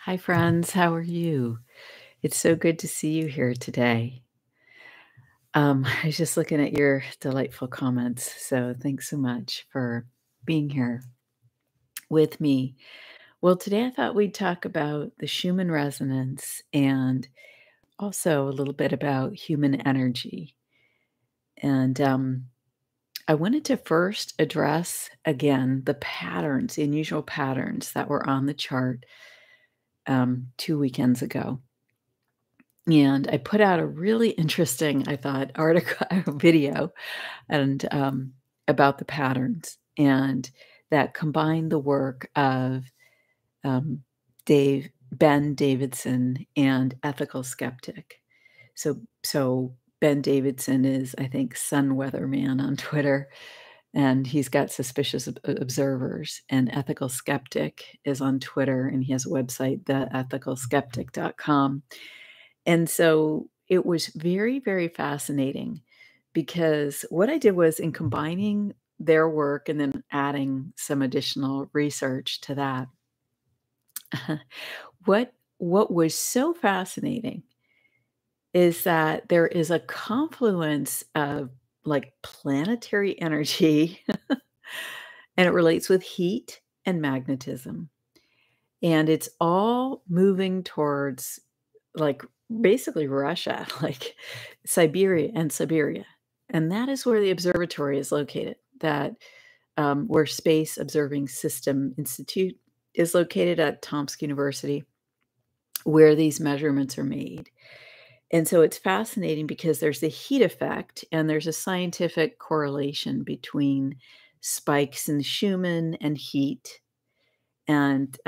Hi, friends. How are you? It's so good to see you here today. I was just looking at your delightful comments. So thanks so much for being here with me. Well, today I thought we'd talk about the Schumann Resonance and also a little bit about human energy. And I wanted to first address again the patterns, the unusual patterns that were on the chart 2 weekends ago. And I put out a really interesting, I thought, article video and about the patterns and that combined the work of um, Ben Davidson and Ethical Skeptic. So Ben Davidson is, I think, Sun Weatherman on Twitter, and he's got Suspicious Observers. And Ethical Skeptic is on Twitter, and he has a website, theethicalskeptic.com. And so it was very, very fascinating because what I did was in combining their work and then adding some additional research to that, what was so fascinating is that there is a confluence of like planetary energy and it relates with heat and magnetism. And it's all moving towards like basically Russia, like Siberia. And that is where the observatory is located, that where Space Observing System Institute is located at Tomsk University, where these measurements are made. And so it's fascinating because there's the heat effect and there's a scientific correlation between spikes in Schumann and heat. And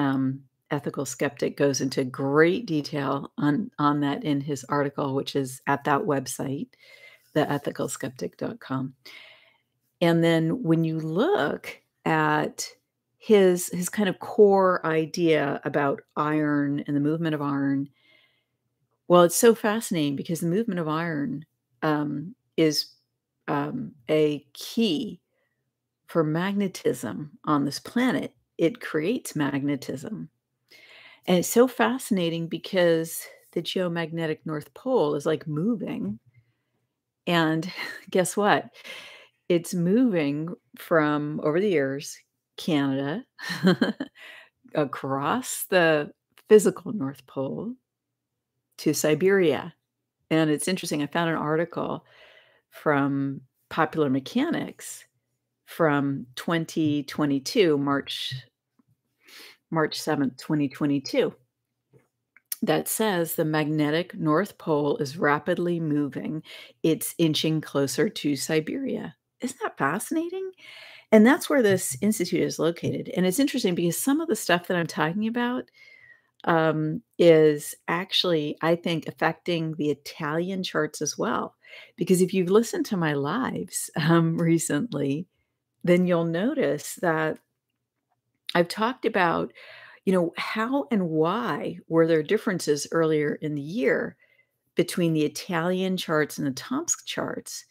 Ethical Skeptic goes into great detail on that in his article, which is at that website, theethicalskeptic.com. And then when you look at his kind of core idea about iron and the movement of iron, well, it's so fascinating because the movement of iron is a key for magnetism on this planet. It creates magnetism. And it's so fascinating because the geomagnetic North Pole is like moving. And guess what? It's moving from over the years, Canada, across the physical North Pole to Siberia. And it's interesting. I found an article from Popular Mechanics from 2022, March 7th, 2022, that says the magnetic North Pole is rapidly moving. It's inching closer to Siberia. Isn't that fascinating? And that's where this institute is located. And it's interesting because some of the stuff that I'm talking about is actually, I think, affecting the Italian charts as well. Because if you've listened to my lives recently, then you'll notice that I've talked about, how and why were there differences earlier in the year between the Italian charts and the Tomsk charts.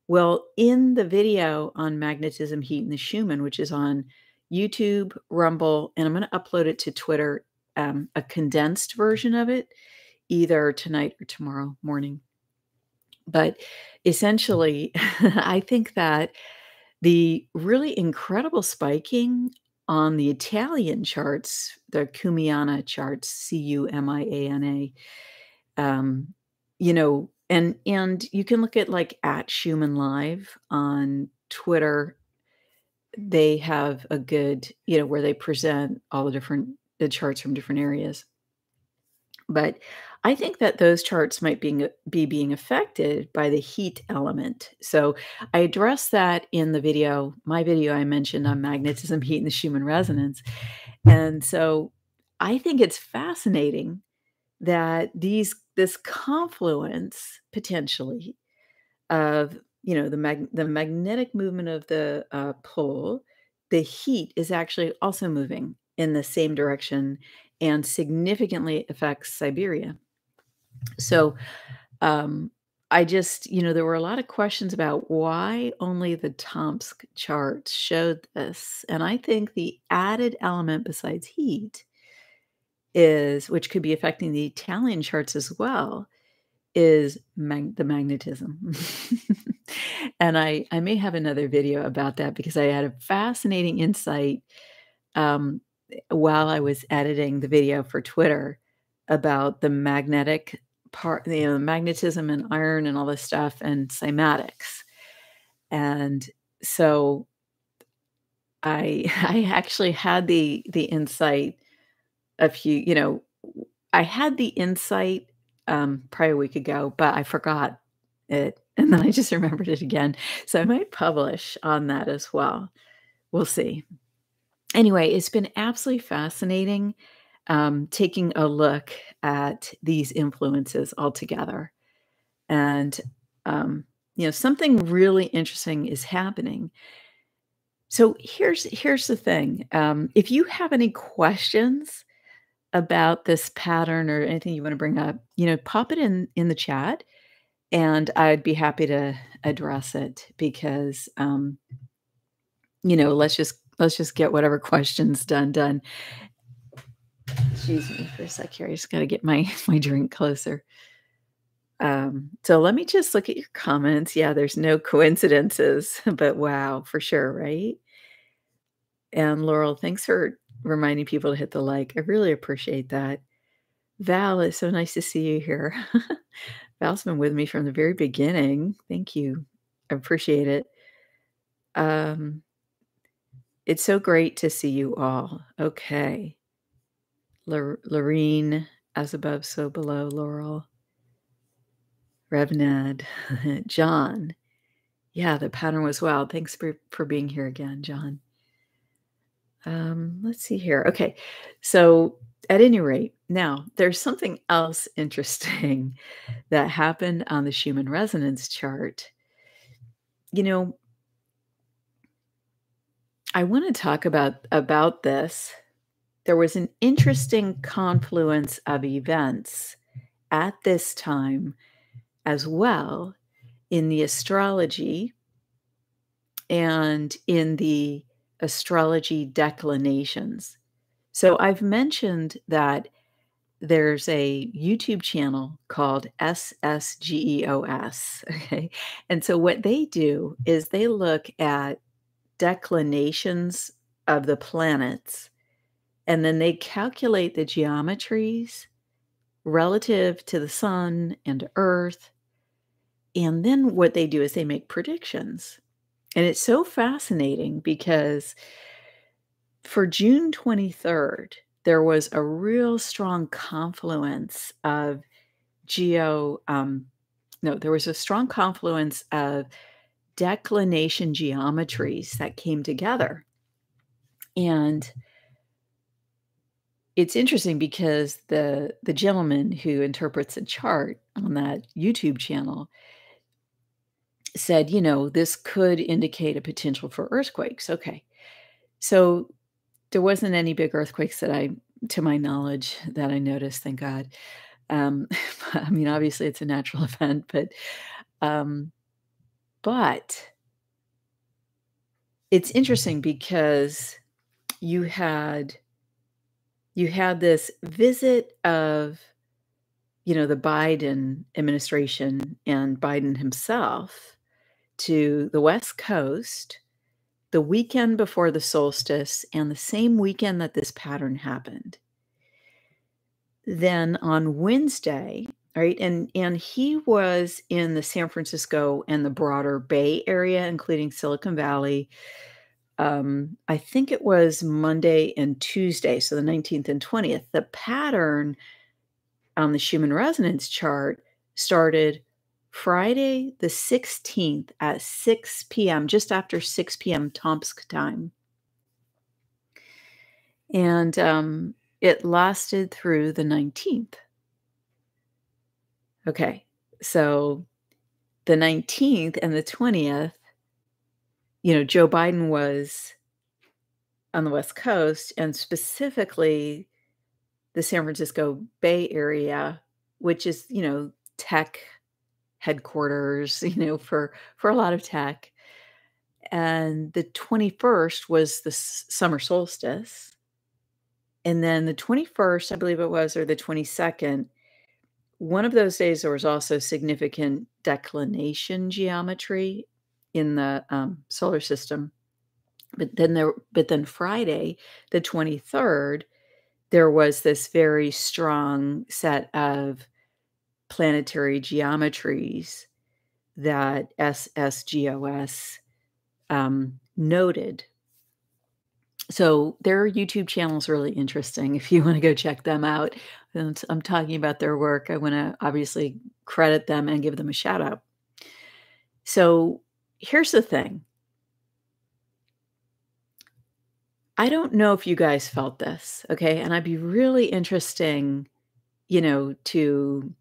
Well, in the video on magnetism, heat, and the Schumann, which is on YouTube, Rumble, and I'm going to upload it to Twitter, a condensed version of it, either tonight or tomorrow morning. But essentially, I think that the really incredible spiking on the Italian charts, the Cumiana charts, Cumiana, and you can look at like at Schumann Live on Twitter. They have a good, where they present all the charts from different areas. But I think that those charts might be being affected by the heat element. So I addressed that in the video, my video I mentioned on magnetism, heat, and the Schumann resonance. And so I think it's fascinating that this confluence potentially of the magnetic movement of the pole, the heat is actually also moving in the same direction and significantly affects Siberia. So I just, there were a lot of questions about why only the Tomsk charts showed this. And I think the added element besides heat is, which could be affecting the Italian charts as well, is the magnetism. And I may have another video about that because I had a fascinating insight, um, while I was editing the video for Twitter about the magnetic part, magnetism and iron and all this stuff and cymatics. And so I actually had the insight a few, I had the insight, probably a week ago, but I forgot it, and then I just remembered it again. So I might publish on that as well. We'll see. Anyway, it's been absolutely fascinating, taking a look at these influences altogether. And, something really interesting is happening. So here's the thing. If you have any questions about this pattern or anything you want to bring up, pop it in the chat, and I'd be happy to address it because let's just get whatever questions done. Excuse me for a sec here. I just got to get my my drink closer. So let me just look at your comments. Yeah, there's no coincidences, but wow, for sure, right? And Laurel, thanks for reminding people to hit the like. I really appreciate that. Val, it's so nice to see you here. Val's been with me from the very beginning. Thank you. I appreciate it. It's so great to see you all. Okay. Lorene, as above, so below, Laurel. Revned, John. Yeah, the pattern was wild. Thanks for being here again, John. Let's see here. Okay. So at any rate, now there's something else interesting that happened on the Schumann Resonance chart. I want to talk about this. There was an interesting confluence of events at this time as well in the astrology and in the astrology declinations. So I've mentioned that there's a YouTube channel called SSGEOS, okay? And so what they do is they look at declinations of the planets, and then they calculate the geometries relative to the sun and Earth. And then what they do is they make predictions. And it's so fascinating because for June 23rd, there was a real strong confluence of there was a strong confluence of declination geometries that came together. And it's interesting because the gentleman who interprets a chart on that YouTube channel said, this could indicate a potential for earthquakes. Okay. So there wasn't any big earthquakes to my knowledge, that I noticed, thank God. I mean, obviously it's a natural event, um, but it's interesting because you had this visit of, the Biden administration and Biden himself to the West Coast the weekend before the solstice and the same weekend that this pattern happened. Then on Wednesday, right, and he was in the San Francisco and the broader Bay Area, including Silicon Valley. I think it was Monday and Tuesday, so the 19th and 20th. The pattern on the Schumann Resonance chart started Friday the 16th at 6 p.m., just after 6 p.m. Tomsk time. And it lasted through the 19th. Okay, so the 19th and the 20th, Joe Biden was on the West Coast, and specifically the San Francisco Bay Area, which is, tech headquarters, for a lot of tech. And the 21st was the summer solstice. And then the 21st, I believe it was, or the 22nd, one of those days, there was also significant declination geometry in the, solar system. But then Friday, the 23rd, there was this very strong set of planetary geometries that SSGOS, noted. So their YouTube channel is really interesting if you wanna go check them out. And I'm talking about their work, I wanna obviously credit them and give them a shout out. So here's the thing. I don't know if you guys felt this, okay? And I'd be really interesting, you know, to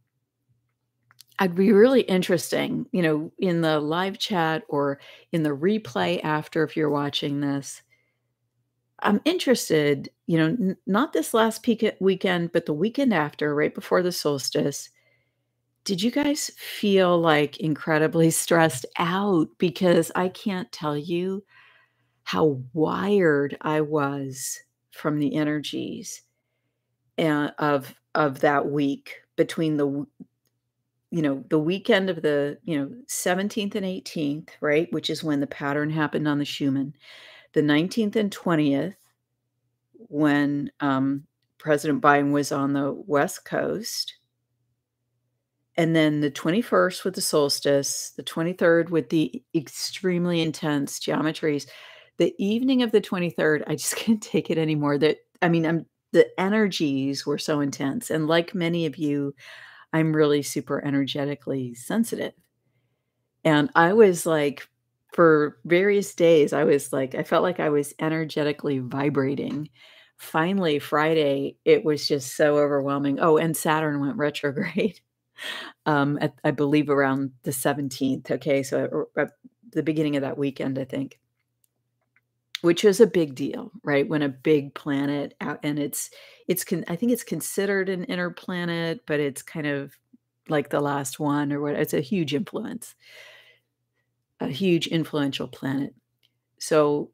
I'd be really interesting, in the live chat or in the replay after if you're watching this. I'm interested, not this last peak weekend, but the weekend after, right before the solstice. Did you guys feel like incredibly stressed out? Because I can't tell you how wired I was from the energies of that week between the weekend of the 17th and 18th, right, which is when the pattern happened on the Schumann, the 19th and 20th when, President Biden was on the West Coast, and then the 21st with the solstice, the 23rd with the extremely intense geometries. The evening of the 23rd, I just can't take it anymore. The energies were so intense, and like many of you, I'm really super energetically sensitive. And I was like, for various days, I felt like I was energetically vibrating. Finally, Friday, it was just so overwhelming. Oh, and Saturn went retrograde, at I believe around the 17th, okay, so at the beginning of that weekend, I think, which is a big deal, right? When a big planet out and I think it's considered an inner planet, but it's kind of like the last one or what it's a huge influential planet. So,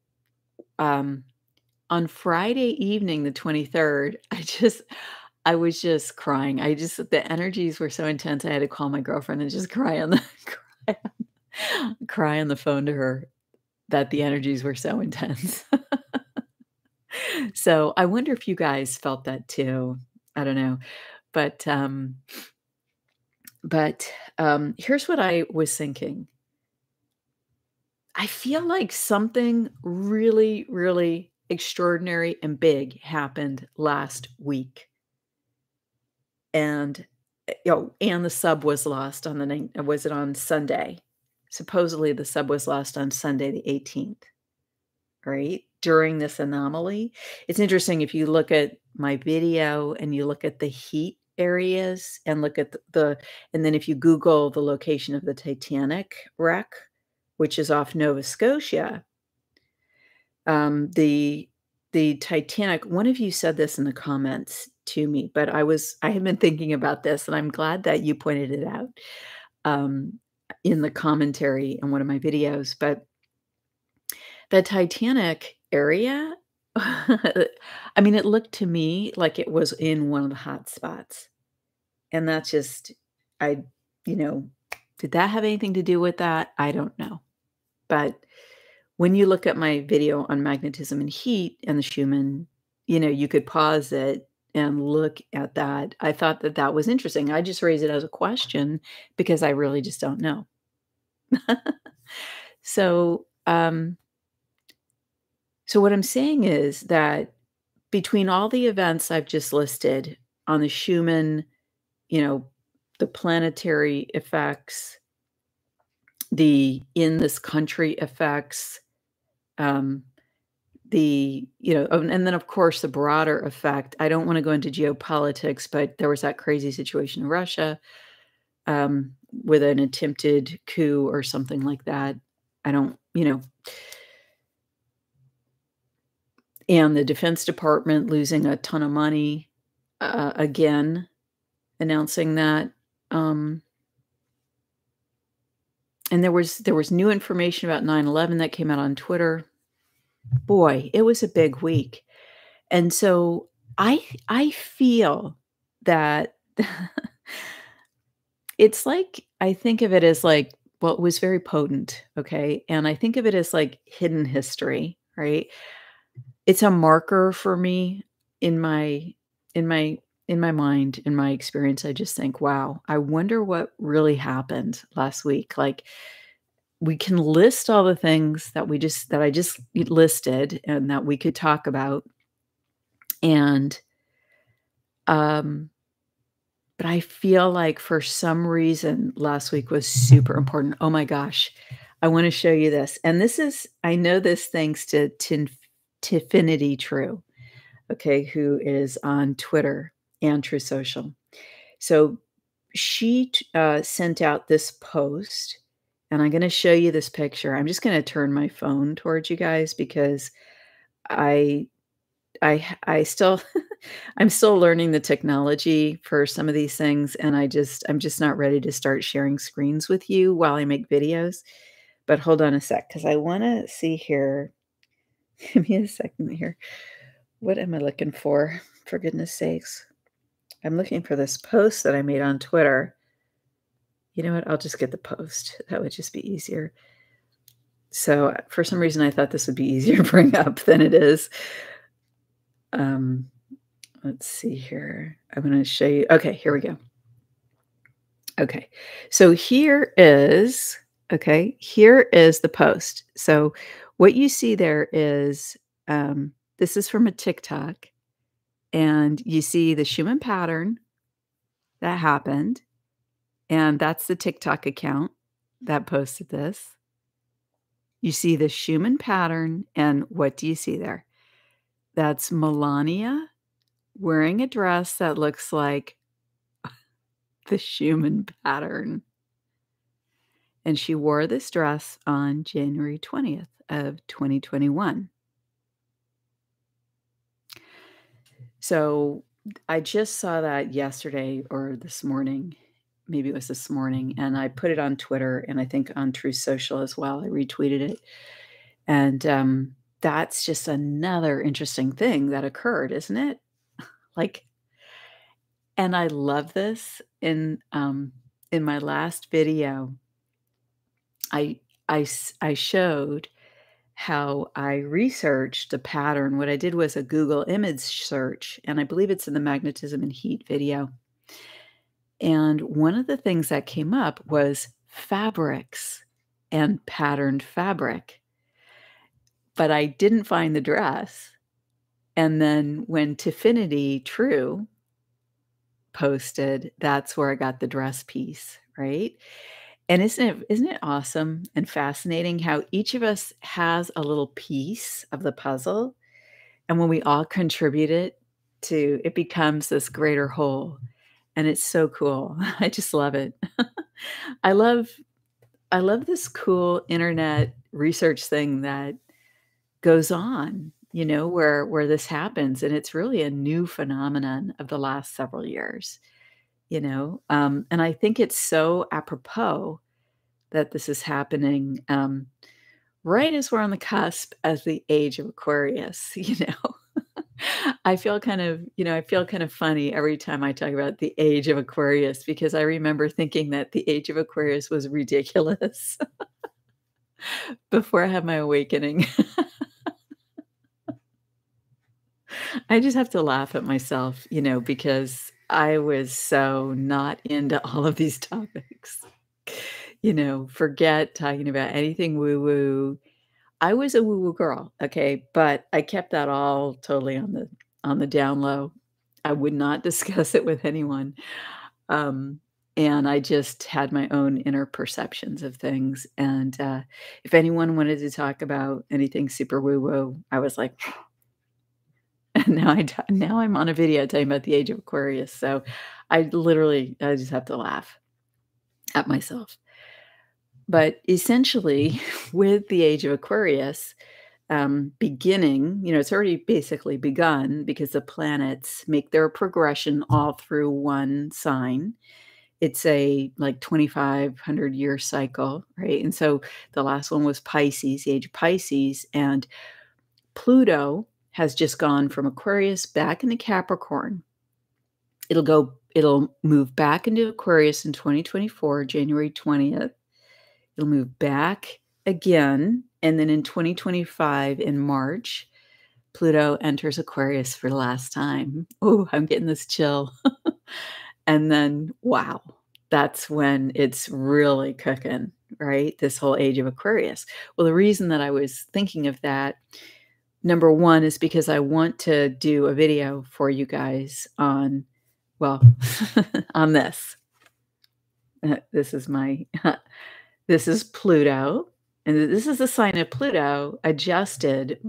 um, on Friday evening, the 23rd, I was just crying. The energies were so intense, I had to call my girlfriend and just cry on the cry cry on the phone to her that the energies were so intense. So, I wonder if you guys felt that too. I don't know. But, um here's what I was thinking. I feel like something really, really extraordinary and big happened last week, and, and the sub was lost on the was it on Sunday? Supposedly, the sub was lost on Sunday, the 18th, right? During this anomaly. It's interesting if you look at my video and you look at the heat areas and look at and then if you Google the location of the Titanic wreck, which is off Nova Scotia. The Titanic, one of you said this in the comments to me, but I had been thinking about this, and I'm glad that you pointed it out, um, in the commentary on one of my videos, but the Titanic area, I mean, it looked to me like it was in one of the hot spots, and that's just I you know, did that have anything to do with that? I don't know, but when you look at my video on magnetism and heat and the Schumann, you could pause it and look at that. I thought that that was interesting. I just raise it as a question because I really just don't know. So, so what I'm saying is that between all the events I've just listed on the Schumann, you know, the planetary effects, the in this country effects, um, and then, of course, the broader effect. I don't wanna go into geopolitics, but there was that crazy situation in Russia, with an attempted coup or something like that. I don't and the Defense Department losing a ton of money, again, announcing that, um, and there was new information about 9/11 that came out on Twitter. Boy, it was a big week, and so I feel that it's like I think of it as like, well, it was very potent, okay? And I think of it as like hidden history, right? It's a marker for me in my in my in my mind, in my experience. I just think, wow, I wonder what really happened last week. Like we can list all the things that I just listed and that we could talk about. And um but I feel like for some reason last week was super important. Oh my gosh. I want to show you this. And this is I know this thanks to Tifinity True, okay, who is on Twitter and True Social. So she sent out this post, and I'm going to show you this picture. I'm just going to turn my phone towards you guys because I I still I'm still learning the technology for some of these things, and I'm just not ready to start sharing screens with you while I make videos. But hold on a sec, because I want to see here. Give me a second here. What am I looking for? For goodness sakes. I'm looking for this post that I made on Twitter. You know what? I'll just get the post. That would just be easier. So for some reason, I thought this would be easier to bring up than it is. Um, let's see here. I'm going to show you. Okay, here we go. Okay, so here is the post. So what you see there is this is from a TikTok, and you see the Schumann pattern that happened. And that's the TikTok account that posted this. You see the Schumann pattern, and what do you see there? That's Melania wearing a dress that looks like the Schumann pattern. And she wore this dress on January 20th of 2021. So I just saw that yesterday or this morning. Maybe it was this morning, and I put it on Twitter and I think on True Social as well. I retweeted it. And that's just another interesting thing that occurred, isn't it? Like, and I love this. In my last video, I showed how I researched the pattern. What I did was a Google image search, and I believe it's in the Magnetism and Heat video. And one of the things that came up was fabrics and patterned fabric. But I didn't find the dress. And then when Tifinity True posted, that's where I got the dress piece, right? And isn't it awesome and fascinating how each of us has a little piece of the puzzle, and when we all contribute it becomes this greater whole, and it's so cool. I just love it. I love I love this cool internet research thing that goes on, where this happens, and it's really a new phenomenon of the last several years, and I think it's so apropos that this is happening, right as we're on the cusp as the age of Aquarius, I feel kind of funny every time I talk about the age of Aquarius because I remember thinking that the age of Aquarius was ridiculous before I had my awakening. I just have to laugh at myself, because I was so not into all of these topics. Forget talking about anything woo-woo. I was a woo-woo girl, okay, but I kept that all totally on the down low. I would not discuss it with anyone. Um, and I just had my own inner perceptions of things. And if anyone wanted to talk about anything super woo-woo, I was like, and now I'm on a video talking about the age of Aquarius, so I just have to laugh at myself. But essentially, with the age of Aquarius, beginning, it's already basically begun because the planets make their progression all through one sign. It's a like 2,500-year cycle, right? And so the last one was Pisces, the age of Pisces, and Pluto has just gone from Aquarius back into Capricorn. It'll move back into Aquarius in 2024, January 20th. It'll move back again, and then in 2025, in March, Pluto enters Aquarius for the last time. Oh, I'm getting this chill. And then, wow, that's when it's really cooking, right? This whole age of Aquarius. Well, the reason that I was thinking of that, number one, is because I want to do a video for you guys on, well, on this. This is my, this is Pluto. And this is the sign of Pluto adjusted,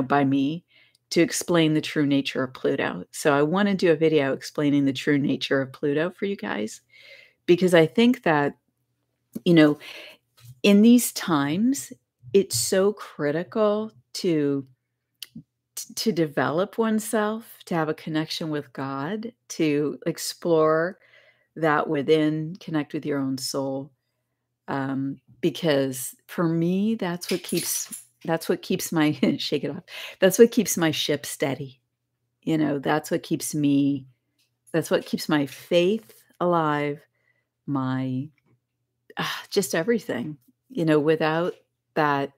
by me to explain the true nature of Pluto. So I want to do a video explaining the true nature of Pluto for you guys, because I think that, in these times, it's so critical to develop oneself, to have a connection with God, to explore that within, connect with your own soul. Because for me, that's what keeps my shake it off. That's what keeps my ship steady. That's what keeps my faith alive, my just everything. Without that,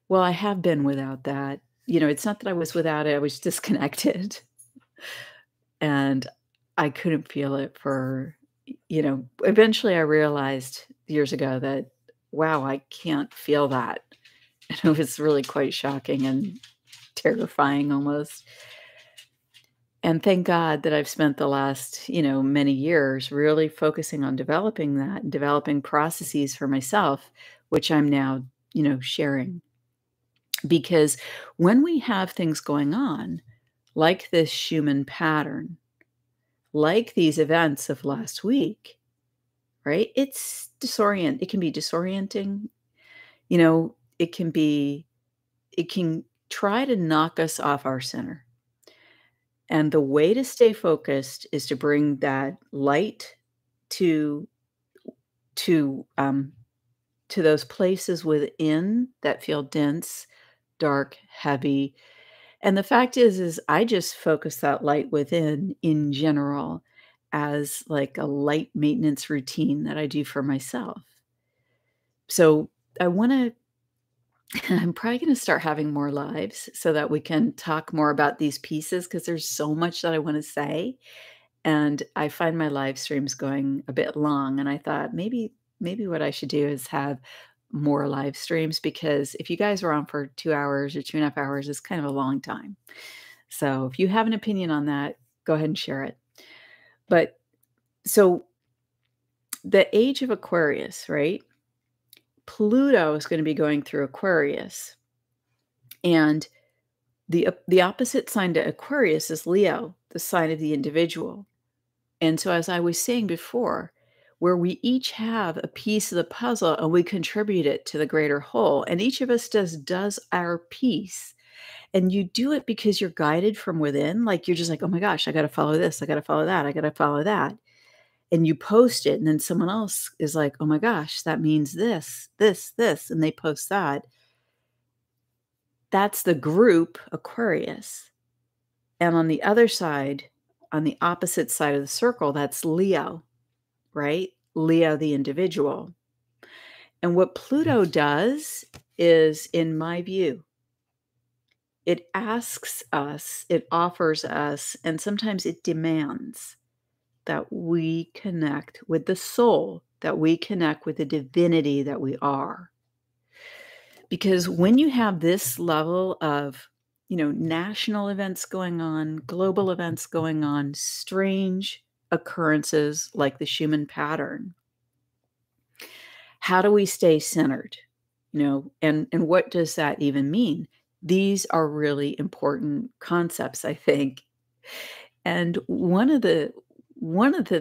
well, I have been without that. It's not that I was without it, I was disconnected. And I couldn't feel it eventually I realized years ago that, wow, I can't feel that. And it was really quite shocking and terrifying almost. And thank God that I've spent the last, many years really focusing on developing that and developing processes for myself, which I'm now, sharing. Because when we have things going on, like this Schumann pattern, like these events of last week, right? It can be disorienting. It can try to knock us off our center. And the way to stay focused is to bring that light to those places within that feel dense, dark, heavy. And the fact is I just focus that light within in general as like a light maintenance routine that I do for myself. So I want to I'm probably going to start having more lives so that we can talk more about these pieces, because there's so much that I want to say. And I find my live streams going a bit long. And I thought maybe what I should do is have more live streams, because if you guys are on for 2 hours or 2.5 hours, it's kind of a long time. So if you have an opinion on that, go ahead and share it. But so the age of Aquarius, right? Pluto is going to be going through Aquarius. And the opposite sign to Aquarius is Leo, the sign of the individual. And so, as I was saying before, where we each have a piece of the puzzle and we contribute it to the greater whole, and each of us does our piece. And you do it because you're guided from within. Like, you're just like, oh my gosh, I got to follow this. I got to follow that. I got to follow that. And you post it. And then someone else is like, oh my gosh, that means this, this, this. And they post that. That's the group Aquarius. And on the other side, on the opposite side of the circle, that's Leo, right? Leo, the individual. And what Pluto does is, in my view, it asks us, it offers us, and sometimes it demands that we connect with the soul, that we connect with the divinity that we are. Because when you have this level of, national events going on, global events going on, strange occurrences like the Schumann pattern, how do we stay centered? And what does that even mean? These are really important concepts, I think. And one of the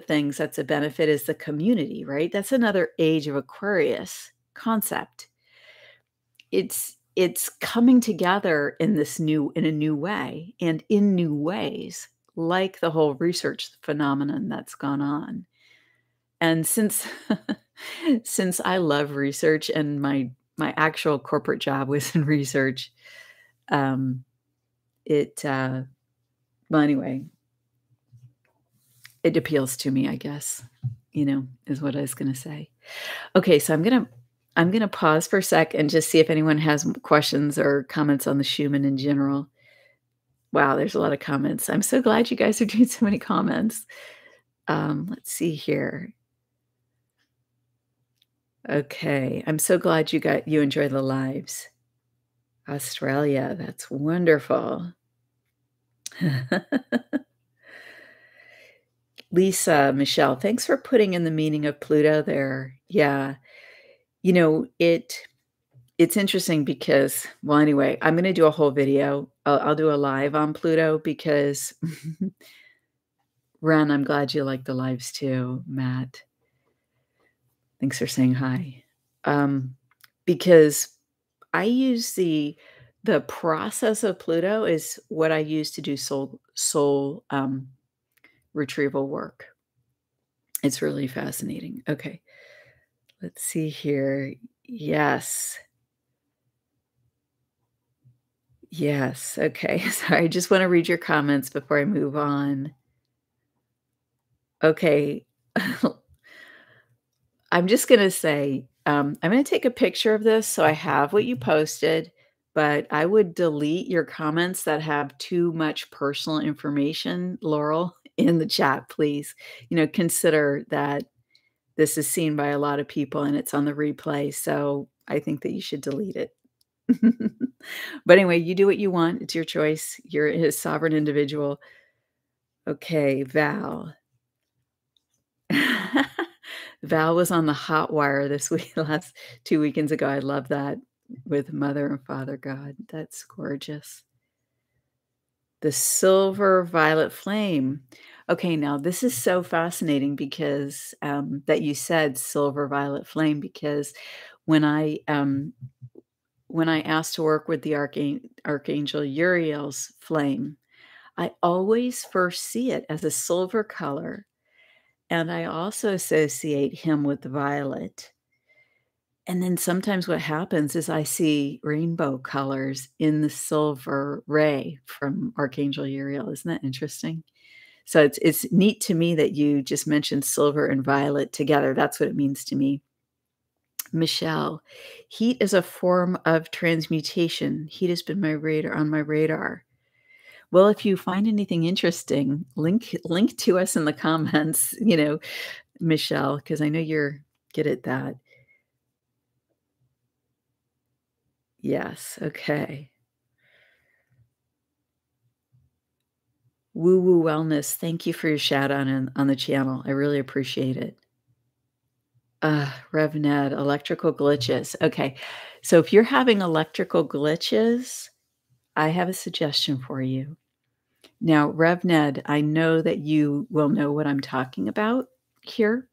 things that's a benefit is the community, right? That's another age of Aquarius concept. It's coming together in a new way, and in new ways, like the whole research phenomenon that's gone on. And since I love research, and my actual corporate job was in research, well, anyway, it appeals to me, I guess, is what I was gonna say. Okay, so I'm gonna pause for a sec and just see if anyone has questions or comments on the Schumann in general. Wow, there's a lot of comments. I'm so glad you guys are doing so many comments. Let's see here. Okay, I'm so glad you enjoy the lives. Australia, that's wonderful. Lisa, Michelle, thanks for putting in the meaning of Pluto there. Yeah, it's interesting because, well, anyway, I'm gonna do a whole video. I'll do a live on Pluto because Ren, I'm glad you like the lives too. Matt, thanks for saying hi. Um, because I use the process of Pluto is what I use to do soul retrieval work. It's really fascinating. Okay, let's see here. Yes. Yes. Okay. Sorry. I just want to read your comments before I move on. Okay. I'm just going to say, I'm going to take a picture of this so I have what you posted, but I would delete your comments that have too much personal information, Laurel, in the chat, please. Consider that this is seen by a lot of people and it's on the replay. So I think that you should delete it. But anyway, you do what you want. It's your choice. You're his sovereign individual. Okay, Val. Val was on the hot wire this week, last 2 weekends ago. I love that with Mother and Father God. That's gorgeous. The silver violet flame. Okay, now this is so fascinating because that you said silver violet flame because when I asked to work with the Archangel Uriel's flame, I always first see it as a silver color, and I also associate him with violet. And then sometimes what happens is I see rainbow colors in the silver ray from Archangel Uriel. Isn't that interesting? So it's neat to me that you just mentioned silver and violet together. That's what it means to me. Michelle, heat is a form of transmutation. Heat has been on my radar. Well, if you find anything interesting, link to us in the comments, Michelle, because I know you're good at that. Yes, okay. Woo Woo Wellness, thank you for your shout out on the channel. I really appreciate it. RevNed, electrical glitches. Okay, so if you're having electrical glitches, I have a suggestion for you. Now, RevNed, I know that you will know what I'm talking about here.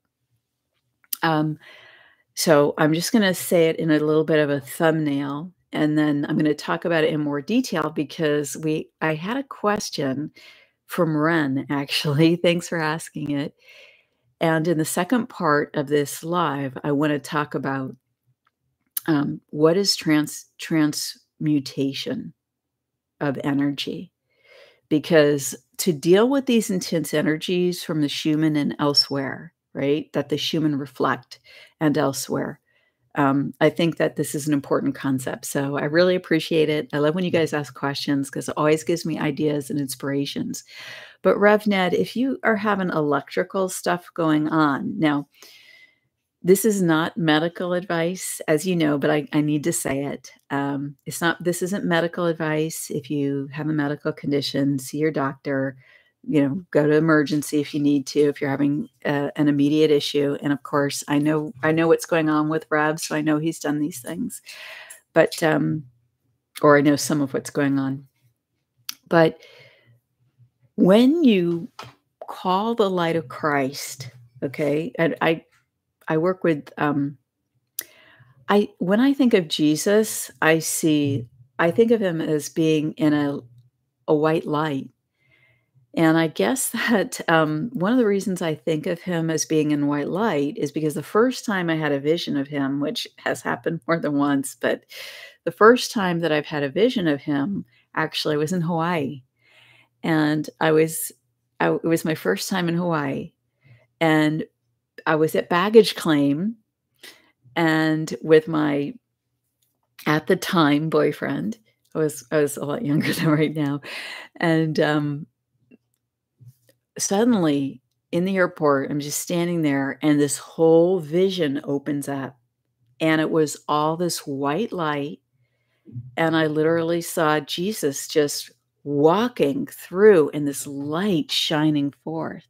So I'm just going to say it in a little bit of a thumbnail, and then I'm going to talk about it in more detail because I had a question from Ren, actually. Thanks for asking it. And in the second part of this live, I want to talk about what is transmutation of energy. Because to deal with these intense energies from the Schumann and elsewhere, right, that the Schumann reflect and elsewhere, I think that this is an important concept. So I really appreciate it. I love when you guys ask questions because it always gives me ideas and inspirations. But RevNed, if you are having electrical stuff going on, now, this is not medical advice, as you know, but I need to say it. This isn't medical advice. If you have a medical condition, see your doctor, go to emergency if you need to, if you're having an immediate issue. And of course, I know what's going on with Rev, so I know he's done these things, but, or I know some of what's going on. But when you call the light of Christ, okay, and I work with, when I think of Jesus, I think of him as being in a white light. And I guess that, one of the reasons I think of him as being in white light is because the first time I had a vision of him, which has happened more than once, but the first time that I've had a vision of him, Actually, I was in Hawaii, and it was my first time in Hawaii, and I was at baggage claim and with my, at the time, boyfriend. I was a lot younger than right now, and, suddenly, in the airport, I'm just standing there, and this whole vision opens up, and it was all this white light, and I literally saw Jesus just walking through and this light shining forth,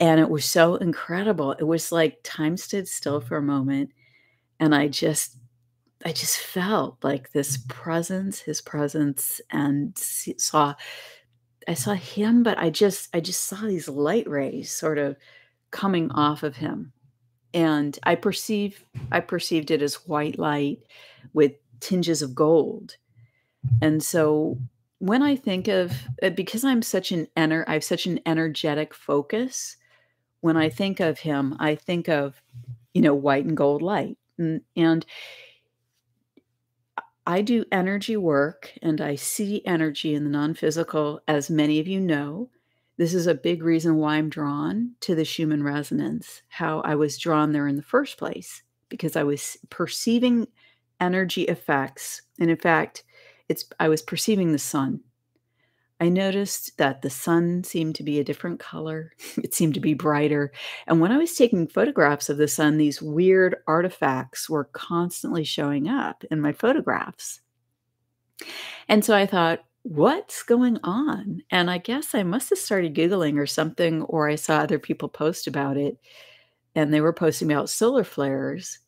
and it was so incredible. It was like time stood still for a moment, and I just felt like this presence, his presence, and I saw him, but I just saw these light rays sort of coming off of him, and I perceived it as white light with tinges of gold. And so when I think of because I have such an energetic focus, when I think of him, I think of, white and gold light. And I do energy work and I see energy in the non-physical, as many of you know. This is a big reason why I'm drawn to the Schumann Resonance, how I was drawn there in the first place, because I was perceiving energy effects. And in fact, I was perceiving the sun. I noticed that the sun seemed to be a different color. It seemed to be brighter. And when I was taking photographs of the sun, these weird artifacts were constantly showing up in my photographs. And so I thought, what's going on? And I guess I must have started Googling or something, or I saw other people post about it, and they were posting about solar flares.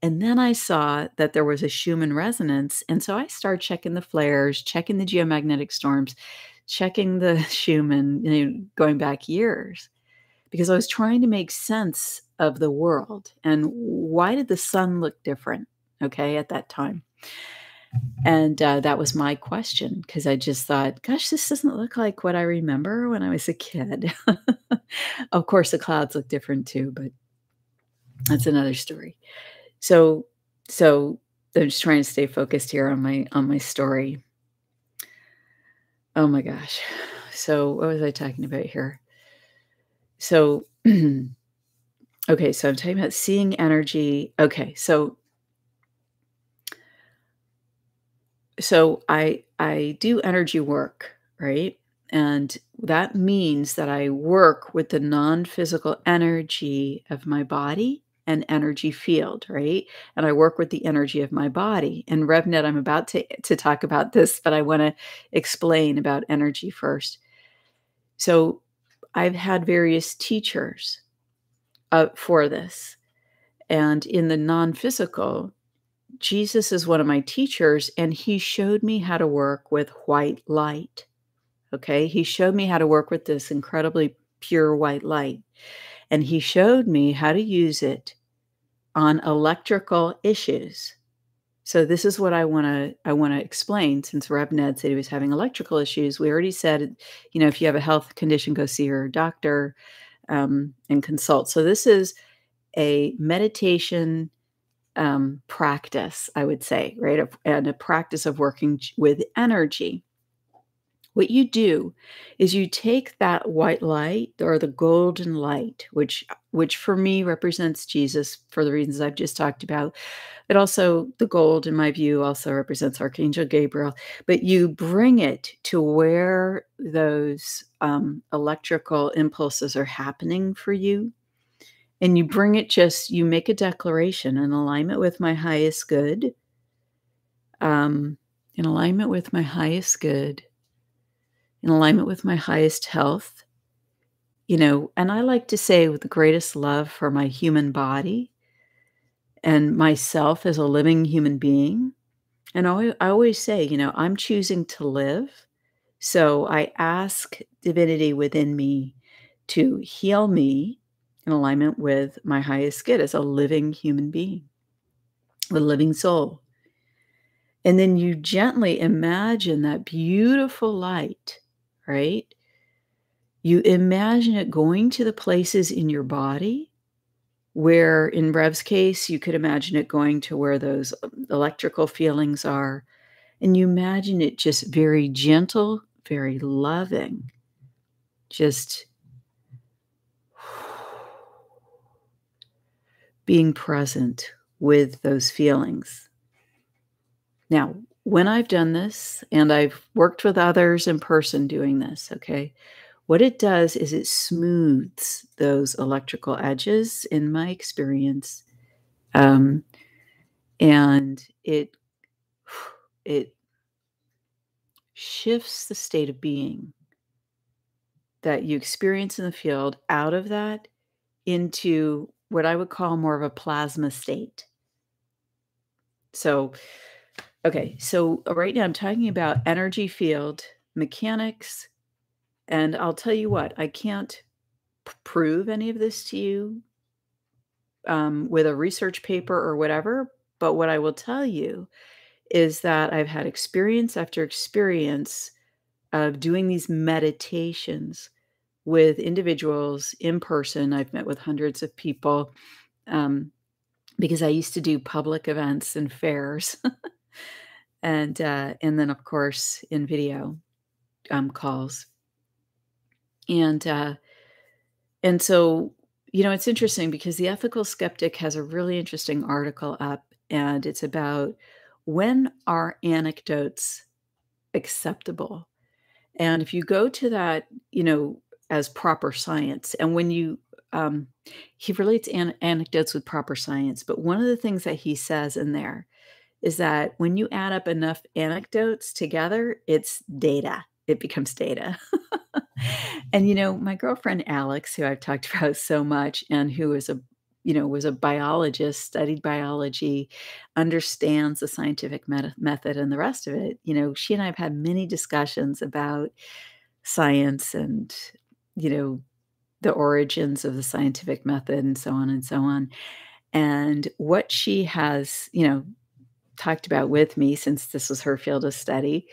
And then I saw that there was a Schumann resonance. And so I started checking the flares, checking the geomagnetic storms, checking the Schumann, going back years, because I was trying to make sense of the world. And why did the sun look different? Okay, at that time. And that was my question, because I just thought, gosh, this doesn't look like what I remember when I was a kid. Of course, the clouds look different too, but that's another story. So so I'm just trying to stay focused here on my story. Oh my gosh. So what was I talking about here? So okay, so I'm talking about seeing energy. Okay, so I do energy work, right? And that means that I work with the non-physical energy of my body and energy field, right? And I work with the energy of my body. And RevNet, I'm about to talk about this, but I want to explain about energy first. So I've had various teachers for this. And in the non-physical, Jesus is one of my teachers, and he showed me how to work with white light. Okay. He showed me how to work with this incredibly pure white light. And he showed me how to use it on electrical issues. So this is what I want to explain, since RevNed said he was having electrical issues. We already said, if you have a health condition, go see your doctor and consult. So this is a meditation practice, I would say, right? And a practice of working with energy. What you do is you take that white light or the golden light, which for me represents Jesus for the reasons I've just talked about. It also, the gold in my view also represents Archangel Gabriel, but you bring it to where those electrical impulses are happening for you. And you bring it, you make a declaration in alignment with my highest good, in alignment with my highest good, in alignment with my highest health, and I like to say with the greatest love for my human body and myself as a living human being. And I always say, I'm choosing to live. So I ask divinity within me to heal me in alignment with my highest good as a living human being, a living soul. And then you gently imagine that beautiful light, right? You imagine it going to the places in your body where, in Rev's case, you could imagine it going to where those electrical feelings are. And you imagine it just very gentle, very loving, just being present with those feelings. Now, when I've done this, and I've worked with others in person doing this, okay, what it does is it smooths those electrical edges in my experience, um, and it shifts the state of being that you experience in the field out of that into what I would call more of a plasma state. So, okay, so right now I'm talking about energy field mechanics, and I'll tell you what, I can't prove any of this to you with a research paper or whatever, but what I will tell you is that I've had experience after experience of doing these meditations with individuals in person. I've met with hundreds of people, um, because I used to do public events and fairs, and then, of course, in video, calls. And, uh, and so, it's interesting because The Ethical Skeptic has a really interesting article up, and it's about when are anecdotes acceptable? And if you go to that, as proper science, and when he relates anecdotes with proper science, but one of the things that he says in there is that when you add up enough anecdotes together, it's data. It becomes data. And, my girlfriend Alex, who I've talked about so much and who is was a biologist, studied biology, understands the scientific method and the rest of it. She and I have had many discussions about science and, you know, the origins of the scientific method and so on and so on. And what she has, talked about with me, since this was her field of study,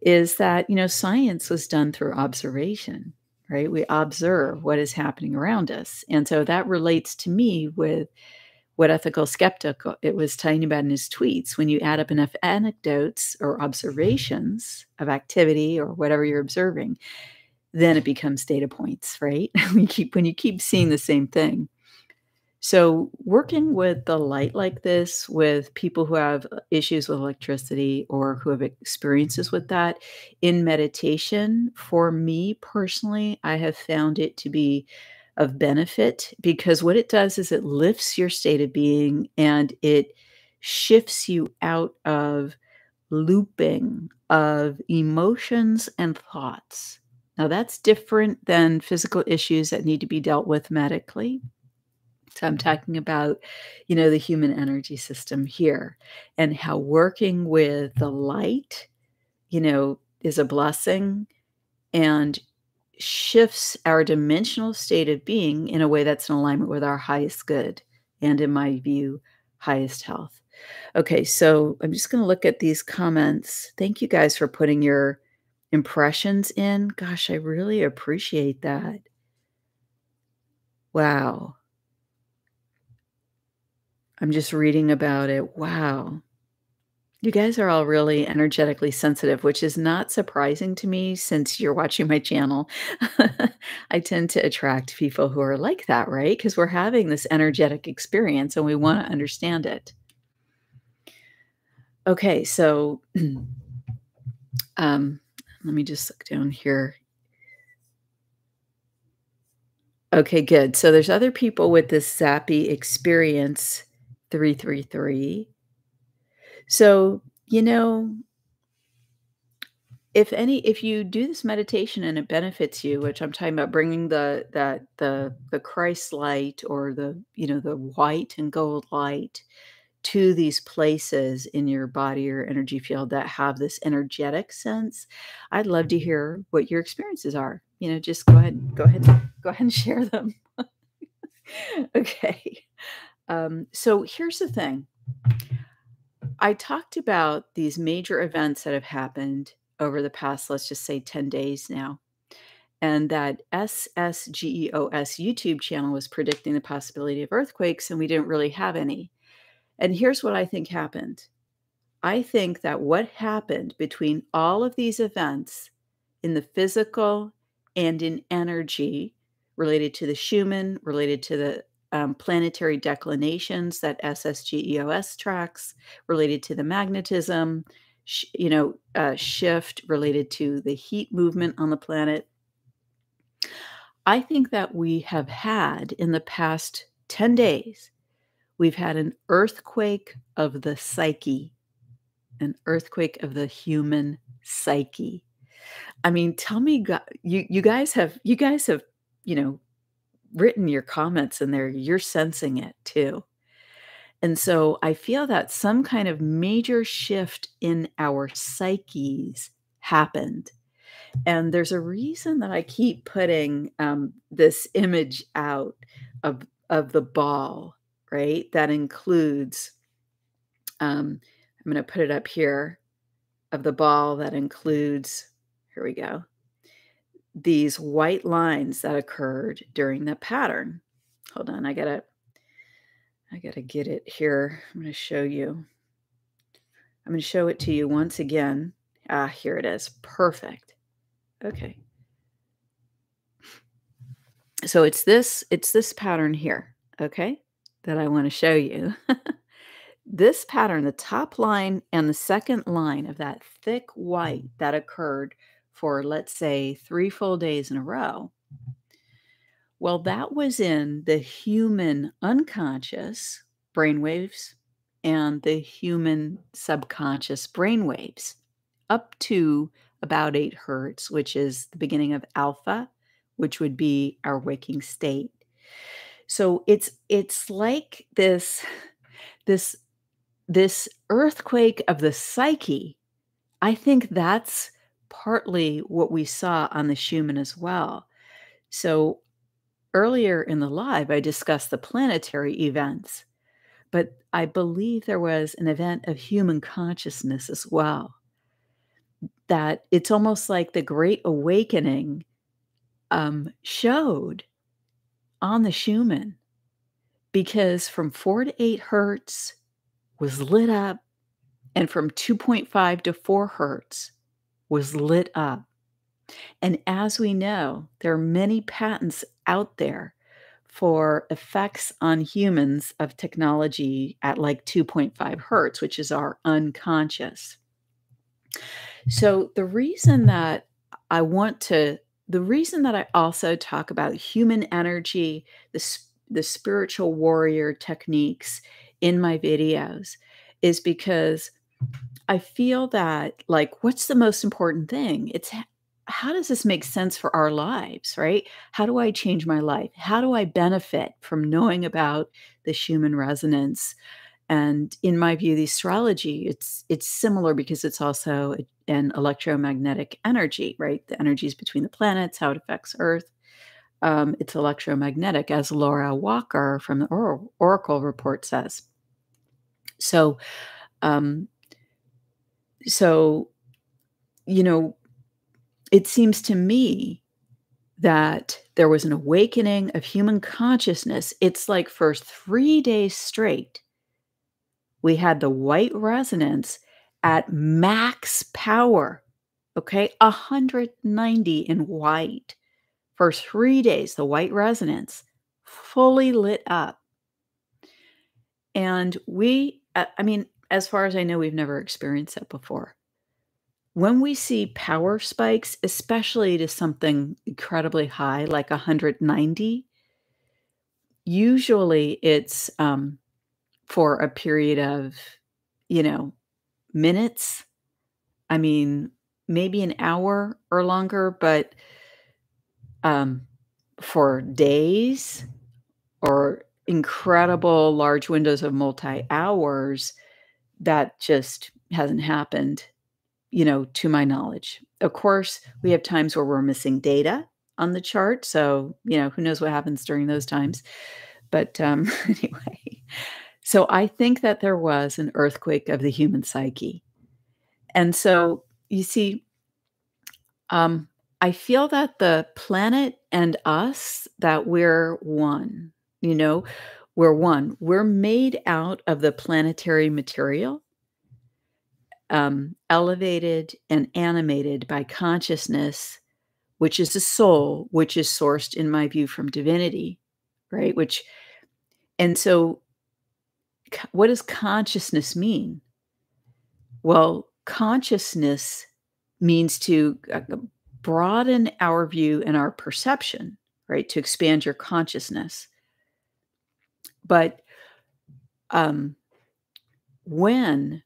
is that, science was done through observation, right? We observe what is happening around us. And so that relates to me with what Ethical Skeptic it was talking about in his tweets. When you add up enough anecdotes or observations of activity or whatever you're observing, then it becomes data points, right? When you keep seeing the same thing. So, working with the light like this, with people who have issues with electricity or who have experiences with that in meditation, for me personally, I have found it to be of benefit because what it does is it lifts your state of being and it shifts you out of looping of emotions and thoughts. Now, that's different than physical issues that need to be dealt with medically. So I'm talking about, the human energy system here and how working with the light, is a blessing and shifts our dimensional state of being in a way that's in alignment with our highest good and, in my view, highest health. Okay, so I'm just going to look at these comments. Thank you guys for putting your impressions in. Gosh, I really appreciate that. Wow. I'm just reading about it. Wow. You guys are all really energetically sensitive, which is not surprising to me since you're watching my channel. I tend to attract people who are like that, right? Because we're having this energetic experience and we want to understand it. Okay, so let me just look down here. Okay, good. So there's other people with this zappy experience 333. So, if you do this meditation and it benefits you, which I'm talking about bringing the Christ light or the white and gold light to these places in your body or energy field that have this energetic sense, I'd love to hear what your experiences are. Just go ahead and share them. Okay. So here's the thing. I talked about these major events that have happened over the past, let's just say 10 days now. And that SSGEOS YouTube channel was predicting the possibility of earthquakes, and we didn't really have any. And here's what I think happened. I think that what happened between all of these events in the physical and in energy related to the Schumann, related to the planetary declinations that SSGEOS tracks, related to the magnetism, shift related to the heat movement on the planet. I think that we have had in the past 10 days, we've had an earthquake of the psyche, an earthquake of the human psyche. I mean, tell me, you guys have, you know, written your comments in there. You're sensing it too. And so I feel that some kind of major shift in our psyches happened. And there's a reason that I keep putting this image out of the ball, right? That includes, I'm going to put it up here, of the ball that includes, here we go, these white lines that occurred during the pattern. Hold on, I gotta get it here. I'm gonna show you. I'm gonna show it to you once again. Ah, here it is. Perfect. Okay. So it's this pattern here, okay, that I want to show you. This pattern, the top line and the second line of that thick white that occurred for, let's say, 3 full days in a row. Well, that was in the human unconscious brainwaves and the human subconscious brainwaves up to about 8 hertz, which is the beginning of alpha, which would be our waking state. So it's like this this earthquake of the psyche. I think that's partly what we saw on the Schumann as well. So earlier in the live, I discussed the planetary events, but I believe there was an event of human consciousness as well. That it's almost like the Great Awakening showed on the Schumann, because from 4 to 8 hertz was lit up, and from 2.5 to 4 hertz was lit up. And as we know, there are many patents out there for effects on humans of technology at like 2.5 hertz, which is our unconscious. So the reason that I also talk about human energy, the spiritual warrior techniques in my videos is because I feel that, like, what's the most important thing? It's how does this make sense for our lives, right? How do I change my life? How do I benefit from knowing about the Schumann resonance? And in my view, the astrology, it's similar because it's also an electromagnetic energy, right? The energies between the planets, how it affects Earth. It's electromagnetic, as Laura Walker from the Oracle report says. So, um, so you know, it seems to me that there was an awakening of human consciousness. It's like for 3 days straight, we had the white resonance at max power, okay? 190 in white. For 3 days, the white resonance fully lit up. And I mean, as far as I know, we've never experienced that before. When we see power spikes, especially to something incredibly high, like 190, usually it's for a period of, you know, minutes. I mean, maybe an hour or longer, but um, for days or incredible large windows of multi hours, that just hasn't happened, to my knowledge. Of course, we have times where we're missing data on the chart. So, who knows what happens during those times. But anyway, so I think that there was an earthquake of the human psyche. And so you see, um, I feel that the planet and us, that we're one, we're one. We're made out of the planetary material. elevated and animated by consciousness, which is the soul, which is sourced, in my view, from divinity, right? And so, what does consciousness mean? Well, consciousness means to broaden our view and our perception, right? To expand your consciousness. But when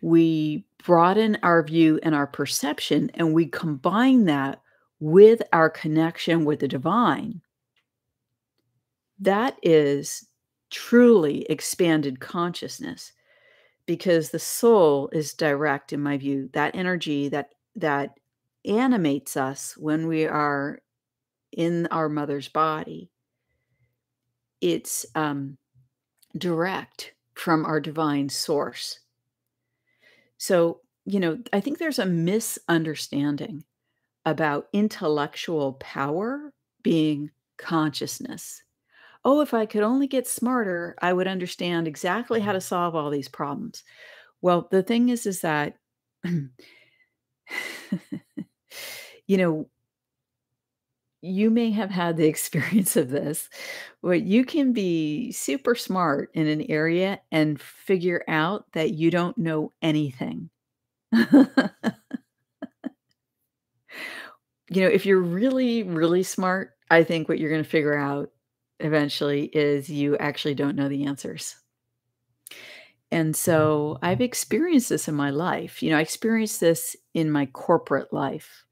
we broaden our view and our perception and we combine that with our connection with the divine, that is truly expanded consciousness, because the soul is direct, in my view. That energy that animates us when we are in our mother's body, it's direct from our divine source. So, I think there's a misunderstanding about intellectual power being consciousness. Oh, if I could only get smarter, I would understand exactly how to solve all these problems. Well, the thing is that, you know, you may have had the experience of this, but you can be super smart in an area and figure out that you don't know anything. If you're really, really smart, I think what you're gonna figure out eventually is you actually don't know the answers. And so I've experienced this in my life. I experienced this in my corporate life.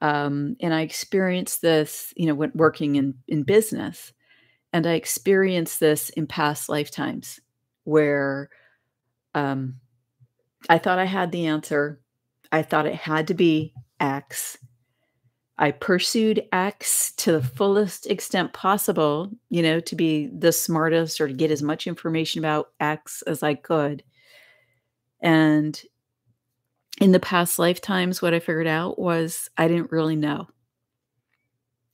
And I experienced this, when working in business. And I experienced this in past lifetimes where um, I thought I had the answer. I thought it had to be X. I pursued X to the fullest extent possible, to be the smartest or to get as much information about X as I could. And in the past lifetimes, what I figured out was I didn't really know.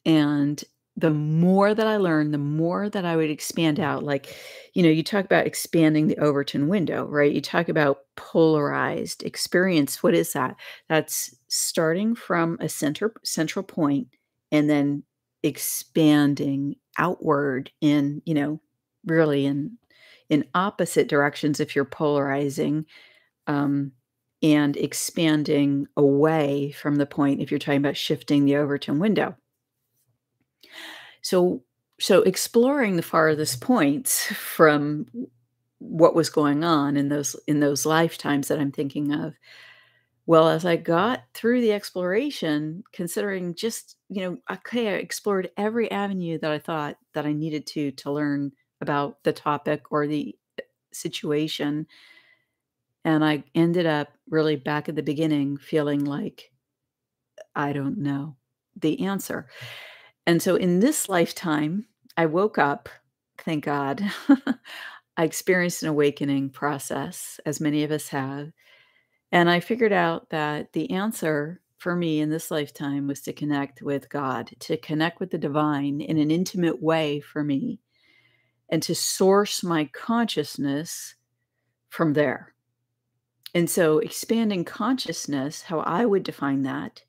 And the more that I learned, the more that I would expand out. Like, you talk about expanding the Overton window, right? You talk about polarized experience. What is that? That's starting from a central point and then expanding outward in, really in opposite directions if you're polarizing, um, and expanding away from the point if you're talking about shifting the Overton window. So exploring the farthest points from what was going on in those lifetimes that I'm thinking of. Well, as I got through the exploration, considering just, okay, I explored every avenue that I thought that I needed to learn about the topic or the situation, and I ended up really back at the beginning feeling like I don't know the answer. And so in this lifetime, I woke up, thank God. I experienced an awakening process, as many of us have. And I figured out that the answer for me in this lifetime was to connect with God, to connect with the divine in an intimate way for me, and to source my consciousness from there. And so expanding consciousness, how I would define that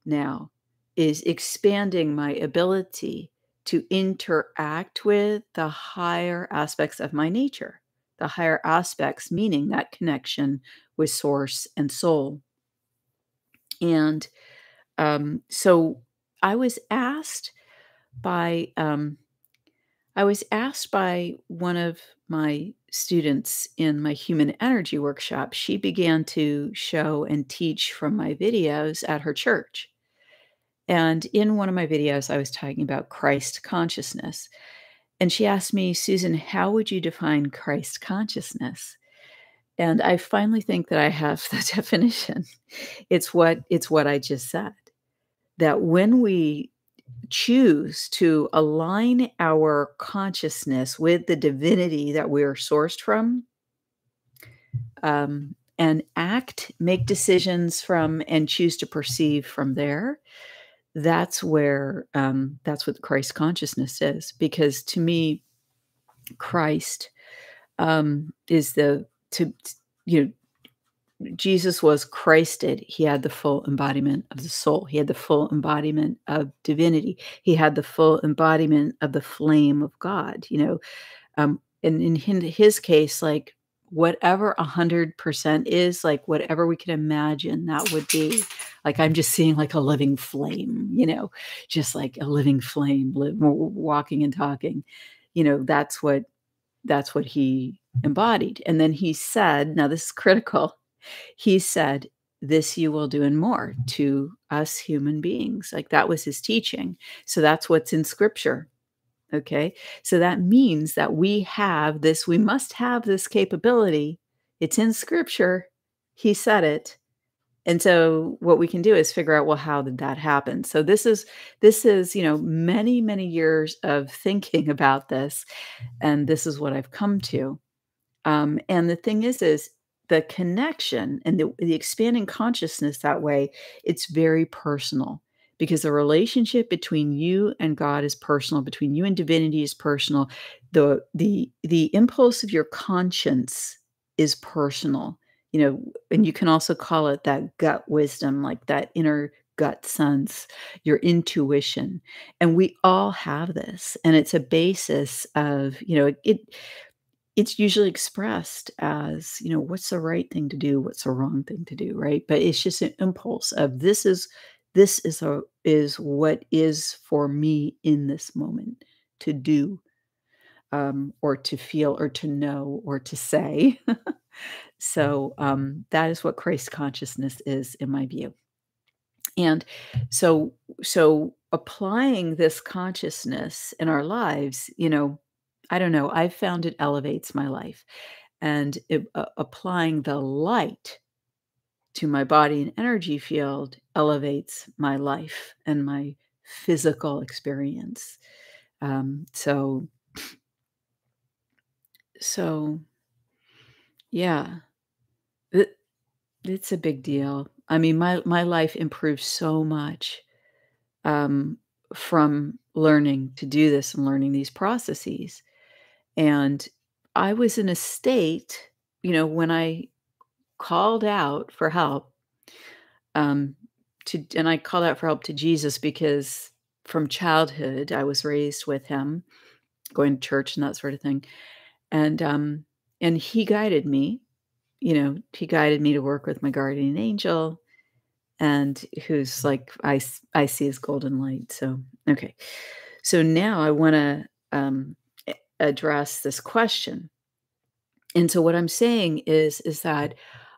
now, is expanding my ability to interact with the higher aspects of my nature, the higher aspects, meaning that connection with source and soul. And so I was asked by one of my students in my human energy workshop. She began to show and teach from my videos at her church. And in one of my videos, I was talking about Christ consciousness. And she asked me, Susan, how would you define Christ consciousness? And I finally think that I have the definition. It's what I just said. That when we choose to align our consciousness with the divinity that we are sourced from, and make decisions from, and choose to perceive from there, that's where, that's what Christ consciousness is. Because to me, Christ, is the to you know Jesus was Christed. He had the full embodiment of the soul. He had the full embodiment of divinity. He had the full embodiment of the flame of God, and in his case, like, whatever 100% is, like, whatever we can imagine that would be. Like, I'm just seeing, like, a living flame, just like a living flame, walking and talking. That's what he embodied, and then he said, now this is critical, he said, "This you will do and more to us human beings." Like, that was his teaching. So that's what's in scripture. Okay. So that means that we must have this capability. It's in scripture. He said it. And so what we can do is figure out, well, how did that happen? So this is, many, many years of thinking about this. And this is what I've come to. And the thing is the connection and the expanding consciousness that way, it's very personal because the relationship between you and God is personal, between you and divinity is personal. The impulse of your conscience is personal, and you can also call it that gut wisdom, like that inner gut sense, your intuition. And we all have this, and it's a basis of, it's usually expressed as, what's the right thing to do? What's the wrong thing to do, right? But it's just an impulse of this is what is for me in this moment to do, or to feel, or to know, or to say. So that is what Christ consciousness is, in my view. And so applying this consciousness in our lives, I don't know, I've found it elevates my life. And applying the light to my body and energy field elevates my life and my physical experience. So so yeah, it, it's a big deal. I mean, my life improved so much, um, from learning to do this and learning these processes. And I was in a state, when I called out for help, um, and I called out for help to Jesus because from childhood I was raised with him, going to church and that sort of thing. And he guided me, he guided me to work with my guardian angel, and who's like, I see his golden light. So, okay. So now I want to address this question. And so what I'm saying is that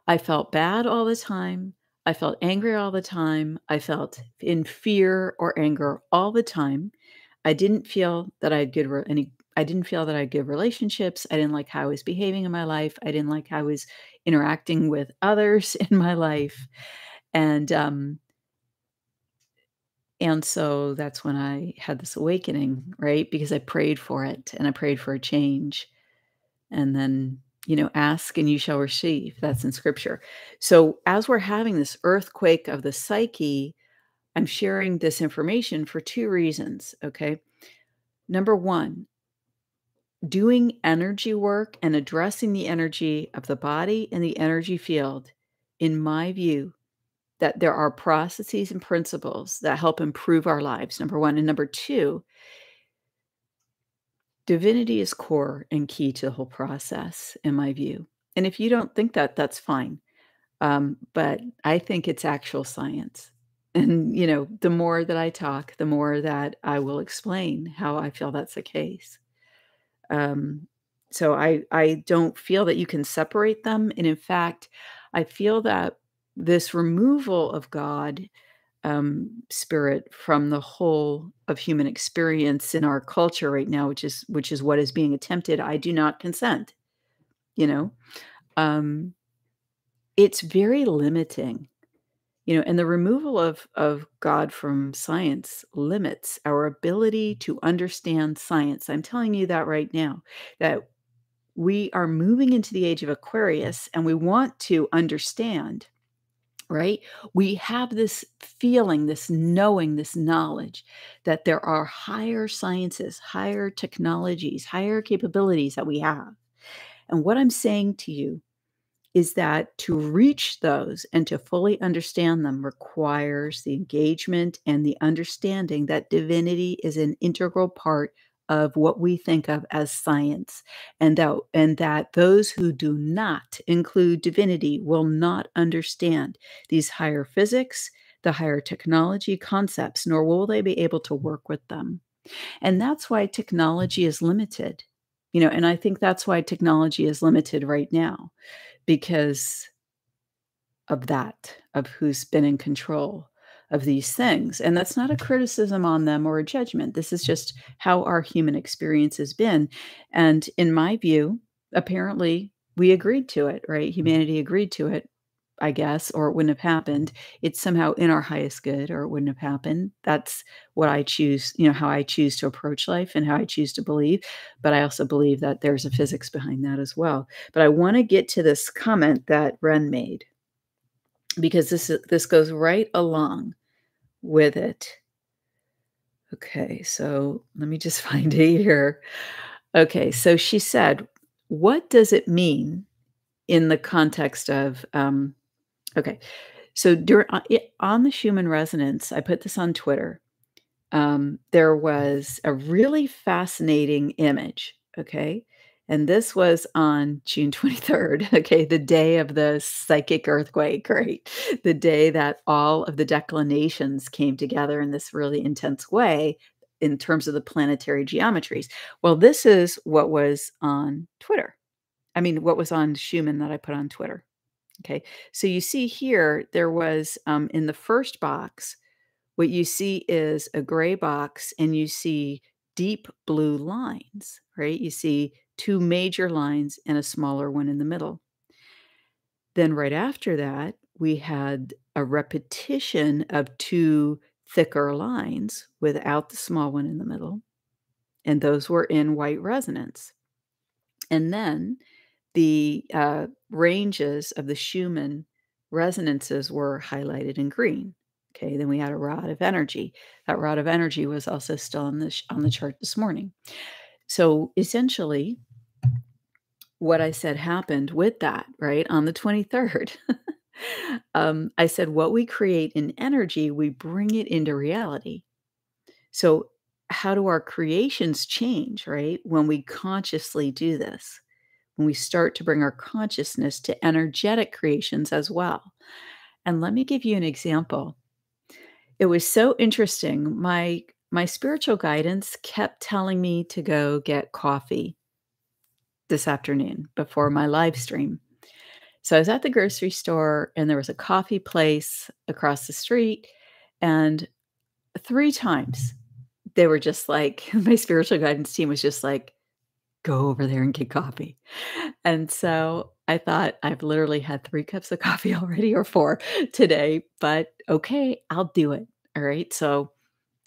I felt bad all the time. I felt angry all the time. I felt in fear or anger all the time. I didn't feel that I had I didn't feel that I had good relationships. I didn't like how I was behaving in my life. I didn't like how I was interacting with others in my life. And and so that's when I had this awakening, right? Because I prayed for it and I prayed for a change. And then, ask and you shall receive. That's in scripture. So as we're having this earthquake of the psyche, I'm sharing this information for two reasons. Okay. Number one, doing energy work and addressing the energy of the body and the energy field, in my view, that there are processes and principles that help improve our lives. Number one. And number two, divinity is core and key to the whole process, in my view. And if you don't think that, that's fine. But I think it's actual science. And, the more that I talk, the more that I will explain how I feel that's the case. Um, so I don't feel that you can separate them. And in fact, I feel that this removal of God, spirit from the whole of human experience in our culture right now, which is what is being attempted, I do not consent. You know, um, it's very limiting. And the removal of God from science limits our ability to understand science. I'm telling you that right now, that we are moving into the age of Aquarius and we want to understand, right? We have this feeling, this knowing, this knowledge that there are higher sciences, higher technologies, higher capabilities that we have. And what I'm saying to you is that to reach those and to fully understand them requires the engagement and the understanding that divinity is an integral part of what we think of as science, and that those who do not include divinity will not understand these higher physics, the higher technology concepts, nor will they be able to work with them. And that's why technology is limited. And I think that's why technology is limited right now, because of that, of who's been in control of these things. And that's not a criticism on them or a judgment. This is just how our human experience has been. And in my view, apparently we agreed to it, right? Humanity agreed to it, I guess, or it wouldn't have happened. It's somehow in our highest good, or it wouldn't have happened. That's what I choose, how I choose to approach life and how I choose to believe. But I also believe that there's a physics behind that as well. But I want to get to this comment that Ren made, because this goes right along with it. Okay, so let me just find it here. Okay, so she said, "What does it mean in the context of?" Okay, so on the Schumann Resonance, I put this on Twitter. There was a really fascinating image, okay? And this was on June 23rd, okay, the day of the psychic earthquake, right? The day that all of the declinations came together in this really intense way in terms of the planetary geometries. Well, this is what was on Twitter. I mean, what was on Schumann that I put on Twitter. Okay, so you see here, there was in the first box, what you see is a gray box and you see deep blue lines, right? You see two major lines and a smaller one in the middle. Then right after that, we had a repetition of two thicker lines without the small one in the middle, and those were in white resonance. And then the ranges of the Schumann resonances were highlighted in green. Okay, then we had a rod of energy. That rod of energy was also still on the chart this morning. So essentially, what I said happened with that, right, on the 23rd. I said, what we create in energy, we bring it into reality. So, how do our creations change, right, when we consciously do this? When we start to bring our consciousness to energetic creations as well. And let me give you an example. It was so interesting. My spiritual guidance kept telling me to go get coffee this afternoon before my live stream. So I was at the grocery store and there was a coffee place across the street, and 3 times they were just like my spiritual guidance team was just like, "Go over there and get coffee." And so I thought, I've literally had 3 cups of coffee already, or 4 today, but okay, I'll do it. All right. So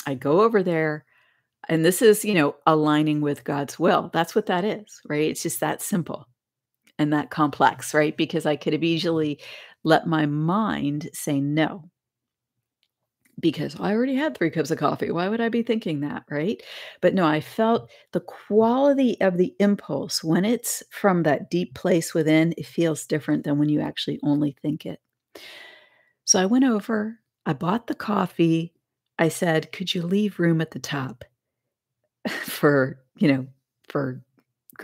I go over there, and this is, aligning with God's will. That's what that is, right? It's just that simple and that complex, right? Because I could have easily let my mind say no, because I already had 3 cups of coffee. Why would I be thinking that, right? But no, I felt the quality of the impulse when it's from that deep place within, it feels different than when you actually only think it. So I went over, I bought the coffee. I said, "Could you leave room at the top for, for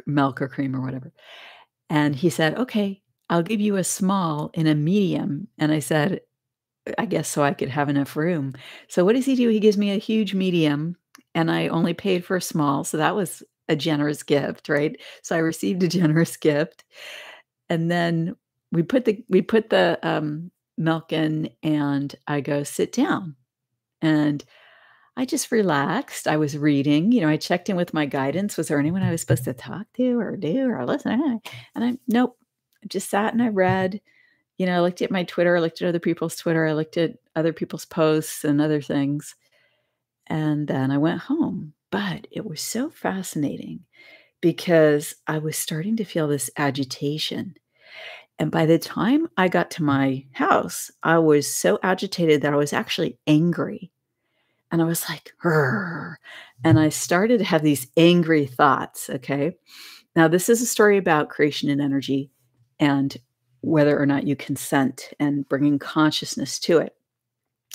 milk or cream or whatever?" And he said, "Okay, I'll give you a small and a medium." And I said, I guess so I could have enough room. So what does he do? He gives me a huge medium, and I only paid for a small, so that was a generous gift, right? So I received a generous gift, and then we put the milk in, and I go, "Sit down." And I just relaxed. I was reading, I checked in with my guidance. Was there anyone I was supposed to talk to or do or listen? And I nope. I just sat and I read. I looked at my Twitter, I looked at other people's Twitter, I looked at other people's posts and other things, and then I went home. But it was so fascinating because I was starting to feel this agitation. And by the time I got to my house, I was so agitated that I was actually angry. And I was like, "Grr." And I started to have these angry thoughts. Okay. Now, this is a story about creation and energy. And whether or not you consent and bringing consciousness to it.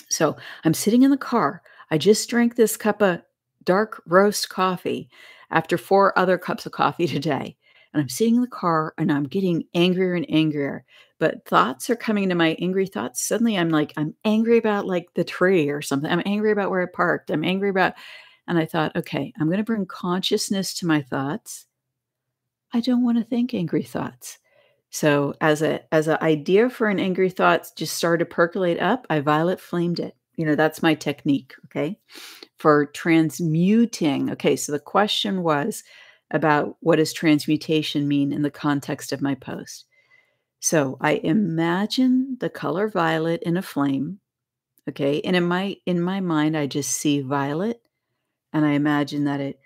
So I'm sitting in the car. I just drank this cup of dark roast coffee after 4 other cups of coffee today. And I'm sitting in the car and I'm getting angrier and angrier. But thoughts are coming to my angry thoughts. Suddenly I'm like, I'm angry about like the tree or something. I'm angry about where I parked. I'm angry about, and I thought, okay, I'm going to bring consciousness to my thoughts. I don't want to think angry thoughts. So as a idea for an angry thought just started to percolate up, I violet flamed it. That's my technique, okay? For transmuting. Okay, so the question was about what does transmutation mean in the context of my post. So I imagine the color violet in a flame, okay? And in my mind I just see violet and I imagine that it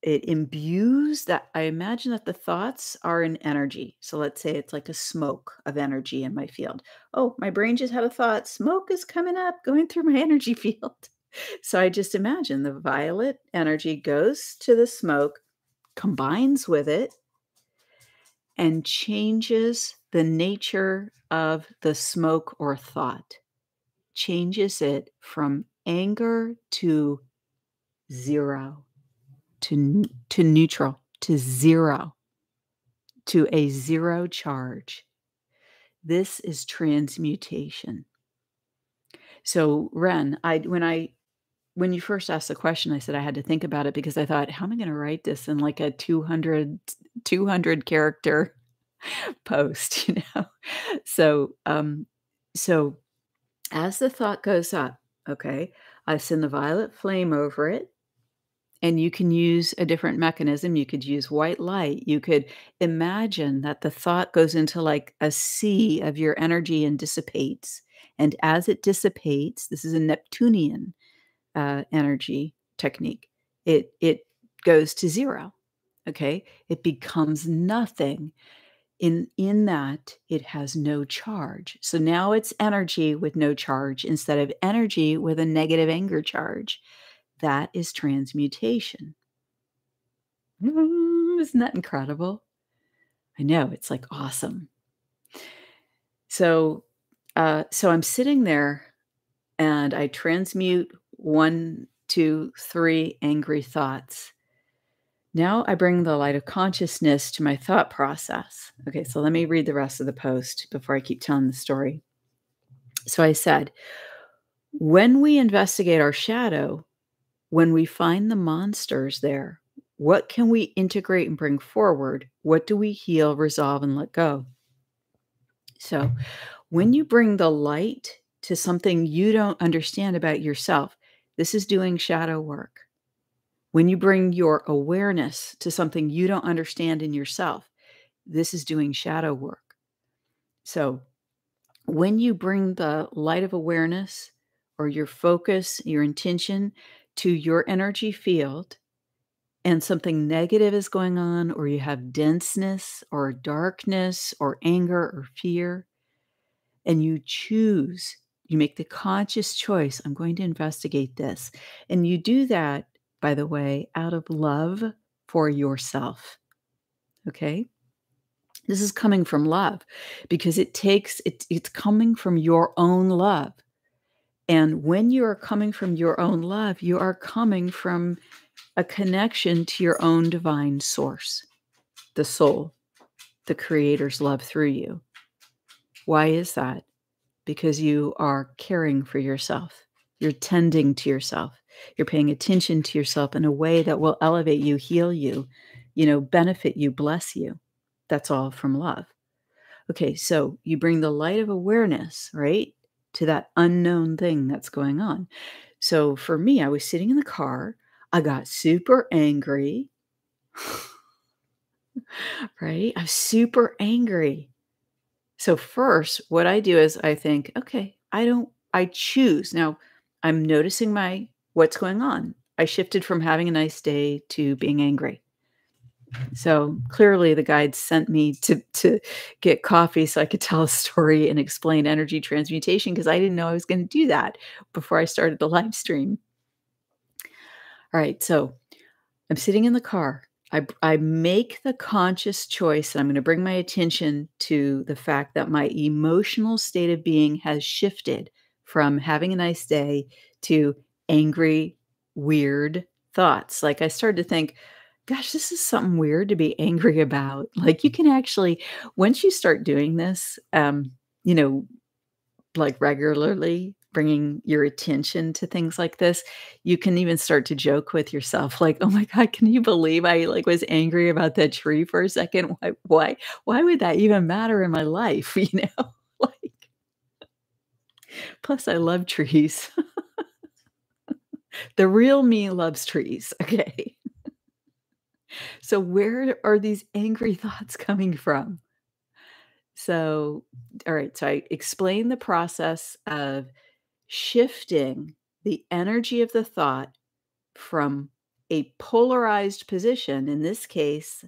imbues that. I imagine that the thoughts are an energy. So let's say it's like a smoke of energy in my field. Oh, my brain just had a thought. Smoke is coming up, going through my energy field. So I just imagine the violet energy goes to the smoke, combines with it, and changes the nature of the smoke or thought, changes it from anger to zero, to neutral, to zero, to a zero charge. This is transmutation. So, Ren, when you first asked the question, I said I had to think about it because I thought, how am I going to write this in like a 200 character post, So, so as the thought goes up, okay, I send the violet flame over it. And you can use a different mechanism. You could use white light. You could imagine that the thought goes into like a sea of your energy and dissipates. And as it dissipates, this is a Neptunian energy technique. It goes to zero. Okay, it becomes nothing. In that, it has no charge. So now it's energy with no charge instead of energy with a negative anger charge. That is transmutation. Isn't that incredible? I know, it's like awesome. So, so I'm sitting there and I transmute 1, 2, 3 angry thoughts. Now I bring the light of consciousness to my thought process. Okay, so let me read the rest of the post before I keep telling the story. So I said, when we investigate our shadow, when we find the monsters there, what can we integrate and bring forward? What do we heal, resolve, and let go? So, when you bring the light to something you don't understand about yourself, this is doing shadow work. When you bring your awareness to something you don't understand in yourself, this is doing shadow work. So, when you bring the light of awareness or your focus, your intention to your energy field, and something negative is going on, or you have denseness or darkness or anger or fear, and you choose, you make the conscious choice, I'm going to investigate this. And you do that, by the way, out of love for yourself. Okay? This is coming from love because it's coming from your own love. And when you are coming from your own love, you are coming from a connection to your own divine source, the soul, the creator's love through you. Why is that? Because you are caring for yourself. You're tending to yourself. You're paying attention to yourself in a way that will elevate you, heal you, benefit you, bless you. That's all from love. Okay, so you bring the light of awareness, right, to that unknown thing that's going on. So for me, I was sitting in the car. I got super angry, right? I'm super angry. So first, what I do is I think, okay, I choose. Now I'm noticing what's going on. I shifted from having a nice day to being angry. So clearly the guide sent me to get coffee so I could tell a story and explain energy transmutation because I didn't know I was going to do that before I started the live stream. All right, so I'm sitting in the car. I make the conscious choice, and I'm gonna bring my attention to the fact that my emotional state of being has shifted from having a nice day to angry, weird thoughts. Like, I started to think, "Gosh, this is something weird to be angry about." Like, you can actually once you start doing this, you know, like, regularly bringing your attention to things like this, you can even start to joke with yourself, like, "Oh my god, can you believe I, like, was angry about that tree for a second? Why would that even matter in my life?" You know? Like, plus I love trees. The real me loves trees, okay? So where are these angry thoughts coming from? So, alright, so I explained the process of shifting the energy of the thought from a polarized position. In this case,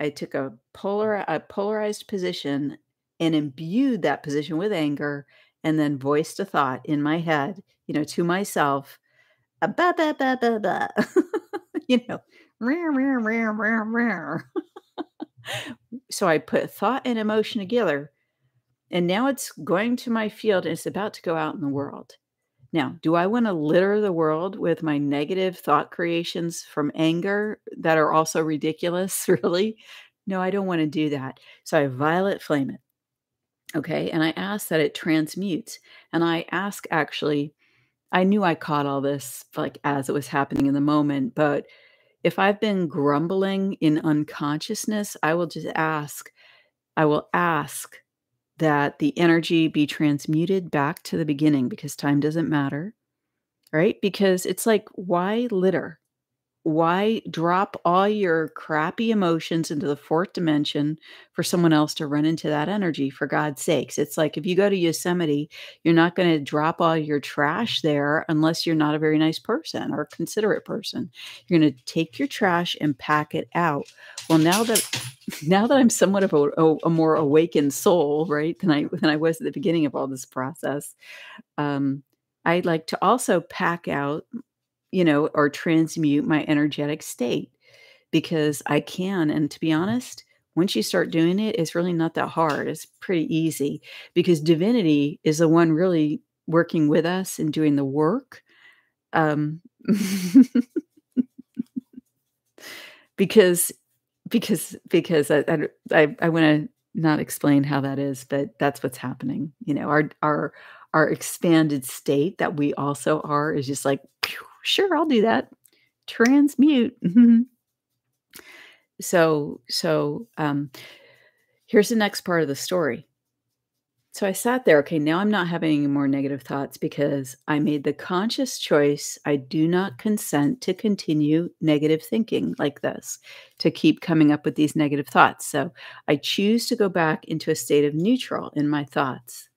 I took a polarized position and imbued that position with anger and then voiced a thought in my head, to myself, "Bah, bah, bah, bah, bah." You know, "Rah, rah, rah, rah, rah." So I put thought and emotion together, and now it's going to my field and it's about to go out in the world. Now, do I wanna litter the world with my negative thought creations from anger that are also ridiculous, really? No, I don't wanna do that. So I violet flame it, okay? And I ask that it transmutes. And I ask actually I knew I caught all this, like, as it was happening in the moment, but if I've been grumbling in unconsciousness, I will ask that the energy be transmuted back to the beginning because time doesn't matter. Right? Because it's like, why litter? Why drop all your crappy emotions into the fourth dimension for someone else to run into that energy, for God's sakes? It's like if you go to Yosemite, you're not going to drop all your trash there unless you're not a very nice person or considerate person. You're going to take your trash and pack it out. Well, now that I'm somewhat of a more awakened soul, right, than I was at the beginning of all this process, um, I like to also pack out, or transmute my energetic state because I can. And to be honest, once you start doing it, it's really not that hard. It's pretty easy because divinity is the one really working with us and doing the work. Um, because because I want to not explain how that is, but that's what's happening. Our expanded state that we also are is just like, "Phew, sure, I'll do that. Transmute." Mhm. So, here's the next part of the story. So I sat there, okay, now I'm not having any more negative thoughts because I made the conscious choice. I do not consent to continue negative thinking like this, to keep coming up with these negative thoughts. So I choose to go back into a state of neutral in my thoughts.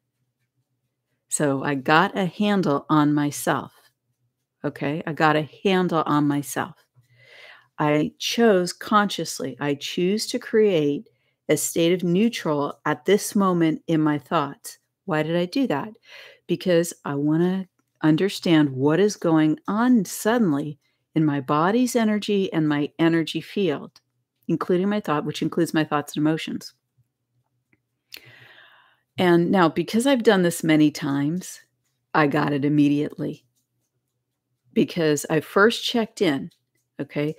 So I got a handle on myself. Okay. I got a handle on myself. I chose consciously, I choose to create a state of neutral at this moment in my thoughts. Why did I do that? Because I want to understand what is going on suddenly in my body's energy and my energy field, including my thought, which includes my thoughts and emotions. And now, because I've done this many times, I got it immediately because I first checked in. Okay.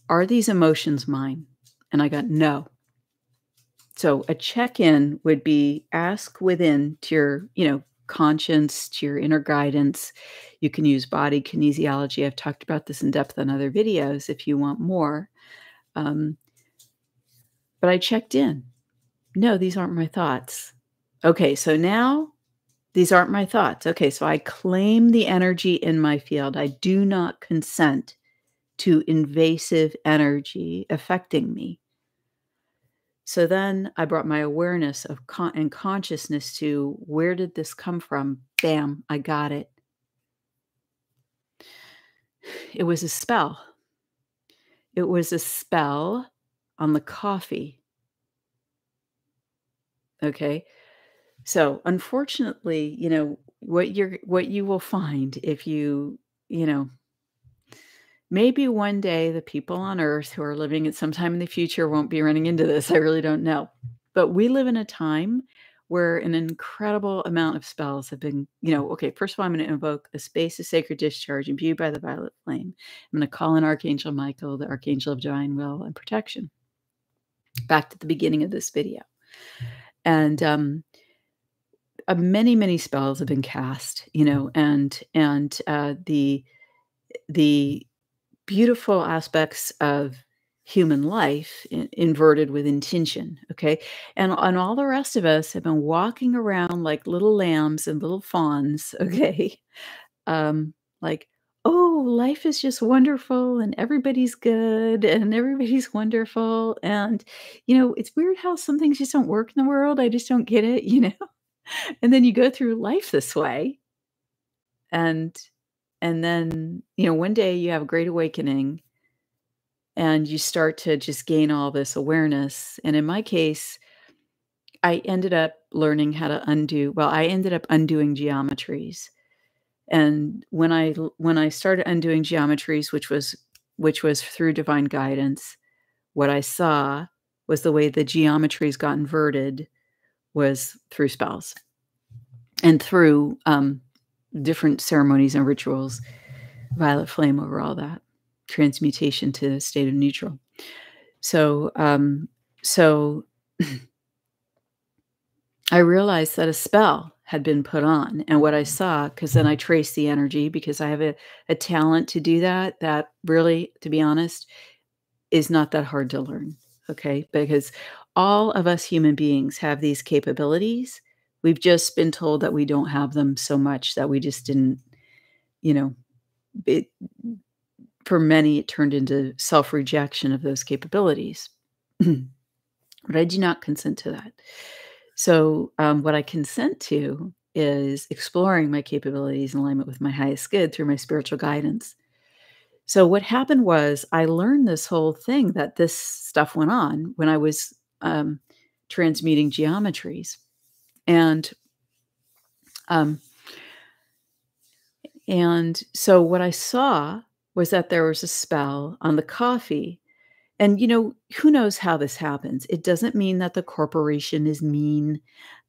Are these emotions mine? And I got no. So a check-in would be ask within to your, conscience, to your inner guidance. You can use body kinesiology. I've talked about this in depth on other videos if you want more. Um, but I checked in. No, these aren't my thoughts. Okay, so now these aren't my thoughts. Okay, so I claim the energy in my field. I do not consent to invasive energy affecting me. So then I brought my awareness of and consciousness to where did this come from? Bam, I got it. It was a spell. It was a spell on the coffee. Okay. So unfortunately, what you will find if you know, Maybe one day the people on Earth who are living at some time in the future won't be running into this. I really don't know. But we live in a time where an incredible amount of spells have been, okay, first of all, I'm going to invoke a space of sacred discharge imbued by the violet flame. I'm going to call in Archangel Michael, the Archangel of divine will and protection. Back to the beginning of this video. And many, many spells have been cast, and the beautiful aspects of human life inverted with intention, okay? And all the rest of us have been walking around like little lambs and little fawns, okay? Like, "Oh, life is just wonderful, and everybody's good, and everybody's wonderful," and, it's weird how some things just don't work in the world, I just don't get it, And then you go through life this way, and then, one day you have a great awakening and you start to just gain all this awareness. And in my case, I ended up learning how to I ended up undoing geometries. And when I started undoing geometries, which was through divine guidance, what I saw was the way the geometries got inverted was through spells and through different ceremonies and rituals, violet flame over all that, transmutation to a state of neutral. So, so I realized that a spell had been put on, and what I saw, because then I traced the energy because I have a talent to do that really, to be honest, is not that hard to learn, okay? Because all of us human beings have these capabilities. We've just been told that we don't have them so much that we just didn't, you know, it for many, it turned into self-rejection of those capabilities. But I do not consent to that. So, what I consent to is exploring my capabilities in alignment with my highest good through my spiritual guidance. So, what happened was I learned this whole thing that this stuff went on when I was transmuting geometries. And um, so what I saw was that there was a spell on the coffee. And, who knows how this happens? It doesn't mean that the corporation is mean.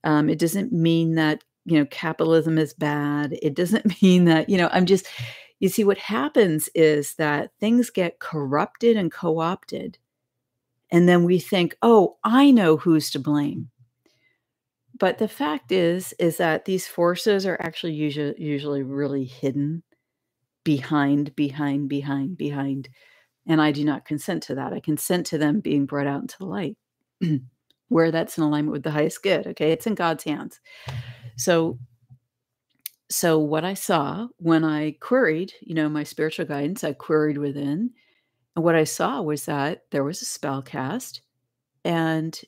It doesn't mean that, capitalism is bad. It doesn't mean that, you see, what happens is that things get corrupted and co-opted. And then we think, oh, I know who's to blame. But the fact is that these forces are actually usually really hidden behind. And I do not consent to that. I consent to them being brought out into the light where that's in alignment with the highest good. Okay. It's in God's hands. So, what I saw when I queried, my spiritual guidance, I queried within. And what I saw was that there was a spell cast. And,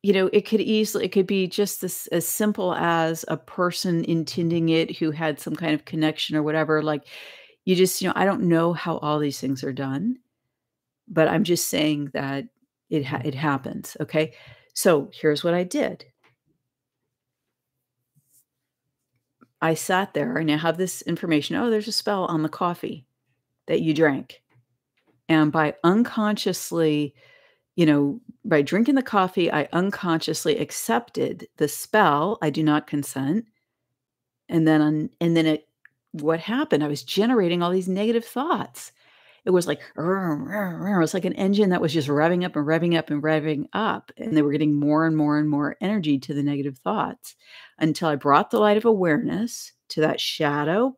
it could be just this as simple as a person intending it who had some kind of connection or whatever. Like, you just, I don't know how all these things are done, but I'm just saying that it happens, okay? So, here's what I did. I sat there and I have this information, "Oh, there's a spell on the coffee that you drank." And by unconsciously, by drinking the coffee, I unconsciously accepted the spell, I do not consent, and then what happened? I was generating all these negative thoughts. It was like, it was like an engine that was just revving up and revving up and revving up, and they were getting more and more and more energy to the negative thoughts until I brought the light of awareness to that shadow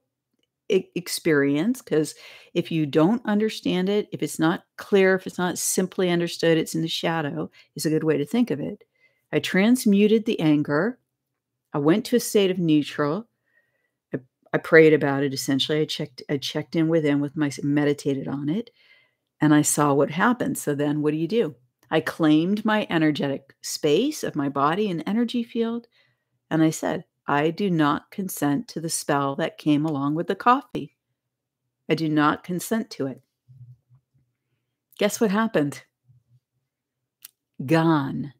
experience. Because if you don't understand it, if it's not clear, if it's not simply understood, it's in the shadow, is a good way to think of it. I transmuted the anger. I went to a state of neutral. I prayed about it, essentially. I checked in within with meditated on it, and I saw what happened. So then what do? I claimed my energetic space of my body and energy field, and I said, "I do not consent to the spell that came along with the coffee. I do not consent to it." Guess what happened? Gone.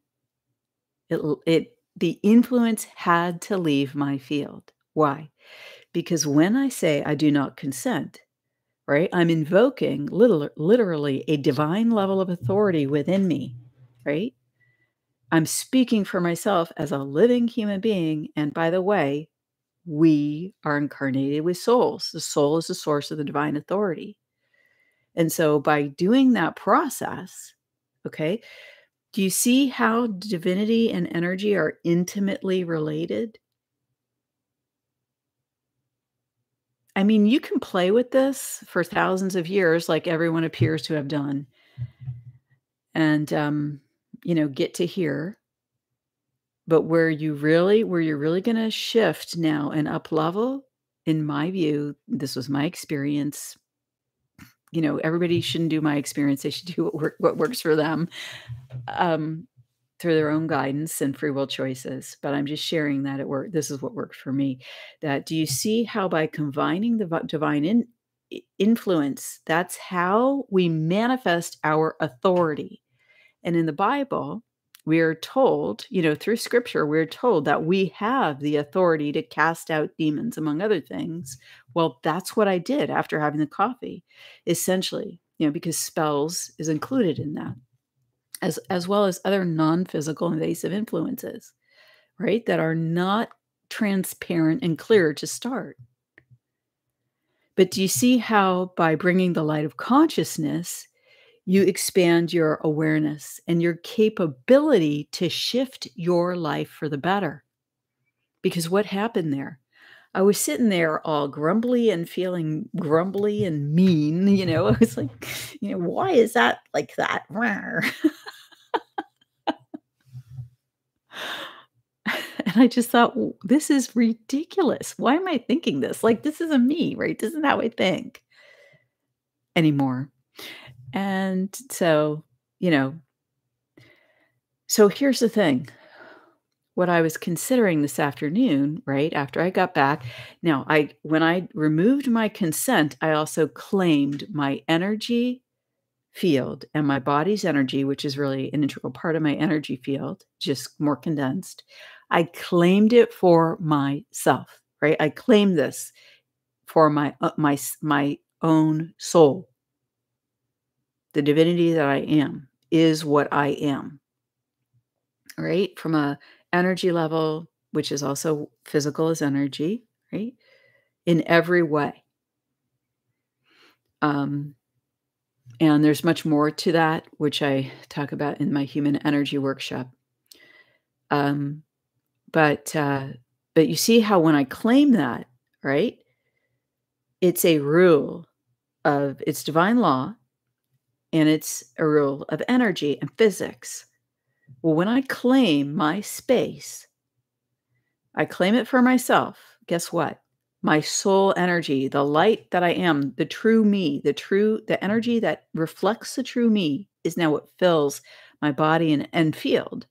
The influence had to leave my field. Why? because when I say I do not consent, right, I'm invoking literally a divine level of authority within me, right? I'm speaking for myself as a living human being. And by the way, we are incarnated with souls. The soul is the source of the divine authority. And so by doing that process, okay, do you see how divinity and energy are intimately related? I mean, you can play with this for thousands of years, like everyone appears to have done, and get to here. But where you're really going to shift now and up level, in my view, this was my experience. Everybody shouldn't do my experience. They should do what works for them. Um, through their own guidance and free will choices, but I'm just sharing that it worked. This is what worked for me. That do you see how by combining the divine influence, that's how we manifest our authority. And in the Bible, we are told, through scripture, we're told that we have the authority to cast out demons, among other things. Well, that's what I did after having the coffee, essentially, because spells is included in that as well as other non-physical invasive influences, right? That are not transparent and clear to start. But do you see how by bringing the light of consciousness, you expand your awareness and your capability to shift your life for the better? Because what happened there? I was sitting there all grumbly and feeling grumbly and mean, I was like, why is that like that? And I just thought, This is ridiculous. Why am I thinking this? Like, this isn't me, right? This isn't how I think anymore." And so, you know so here's the thing. What I was considering this afternoon, right, after I got back now, when I removed my consent, I also claimed my energy field and my body's energy, which is really an integral part of my energy field, just more condensed. I claimed it for myself, right? I claimed this for my own soul. The divinity that I am is what I am, right? From a energy level, which is also physical as energy, right? In every way. Um, and there's much more to that, which I talk about in my human energy workshop. Um, but you see how when I claim that, right? It's a rule of it's divine law and it's a rule of energy and physics. Well, when I claim my space, I claim it for myself. Guess what? My soul energy, the light that I am, the true me, the energy that reflects the true me is now what fills my body and field.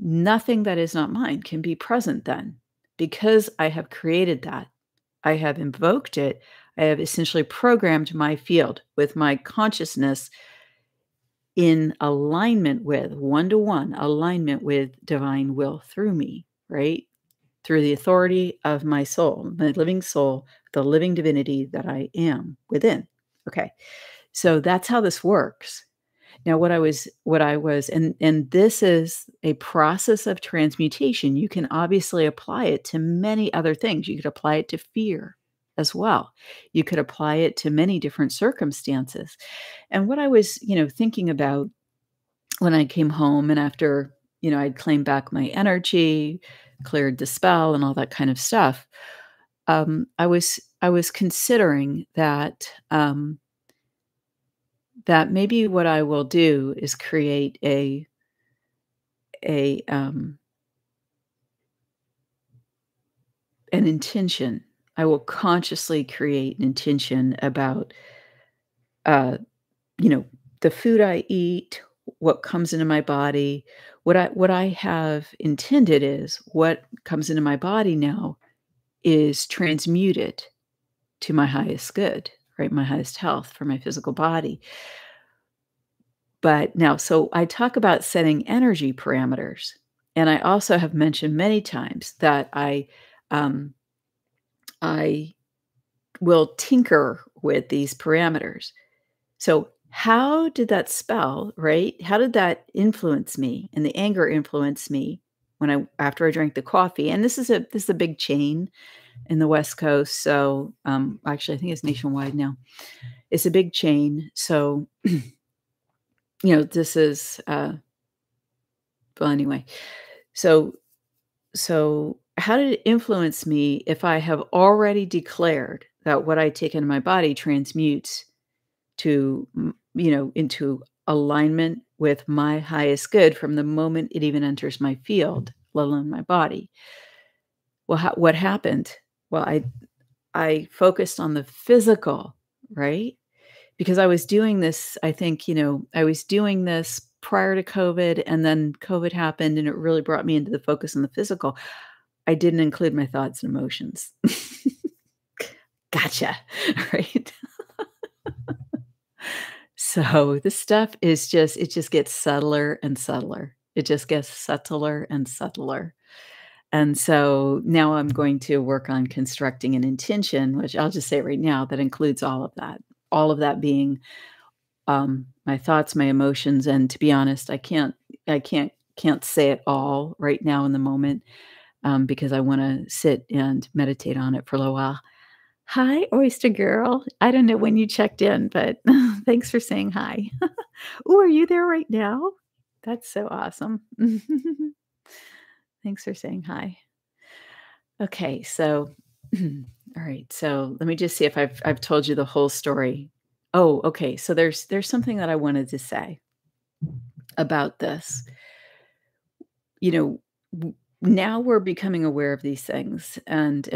Nothing that is not mine can be present then because I have created that. I have invoked it. I have essentially programmed my field with my consciousness in alignment with one-to-one alignment with divine will through me, right? Through the authority of my soul, my living soul, the living divinity that I am within. Okay. So that's how this works. Now, and this is a process of transmutation. You can obviously apply it to many other things. You could apply it to fear as well. You could apply it to many different circumstances. And what I was, thinking about when I came home and after, I'd claimed back my energy, cleared the spell and all that kind of stuff, I was considering that maybe what I will do is create a an intention. I will consciously create an intention about, uh, you know, the food I eat, what comes into my body. What I have intended is what comes into my body now is transmuted to my highest good, right? My highest health for my physical body. But now, so I talk about setting energy parameters. And I also have mentioned many times that um, I will tinker with these parameters. So, how did that spell, right? How did that influence me and the anger influence me when after I drank the coffee? And this is a big chain in the West Coast. So, actually, I think it's nationwide now. It's a big chain. So, this is, well, anyway. So, so how did it influence me if I have already declared that what I take into my body transmutes to, into alignment with my highest good from the moment it even enters my field, let alone my body? Well, what happened? Well, I focused on the physical, right? Because I was doing this, I think, I was doing this prior to COVID, and then COVID happened and it really brought me into the focus on the physical. I didn't include my thoughts and emotions. Gotcha, right? So this stuff is it just gets subtler and subtler. It just gets subtler and subtler. And so now I'm going to work on constructing an intention, which I'll just say right now that includes all of that. All of that being my thoughts, my emotions, and to be honest, I can't say it all right now in the moment because I want to sit and meditate on it for a little while. Hi, oyster girl. I don't know when you checked in, but thanks for saying hi. Oh, are you there right now? That's so awesome. Thanks for saying hi. Okay, so all right, so let me just see if I've told you the whole story. Oh, okay. So there's something that I wanted to say about this. You know, now we're becoming aware of these things, and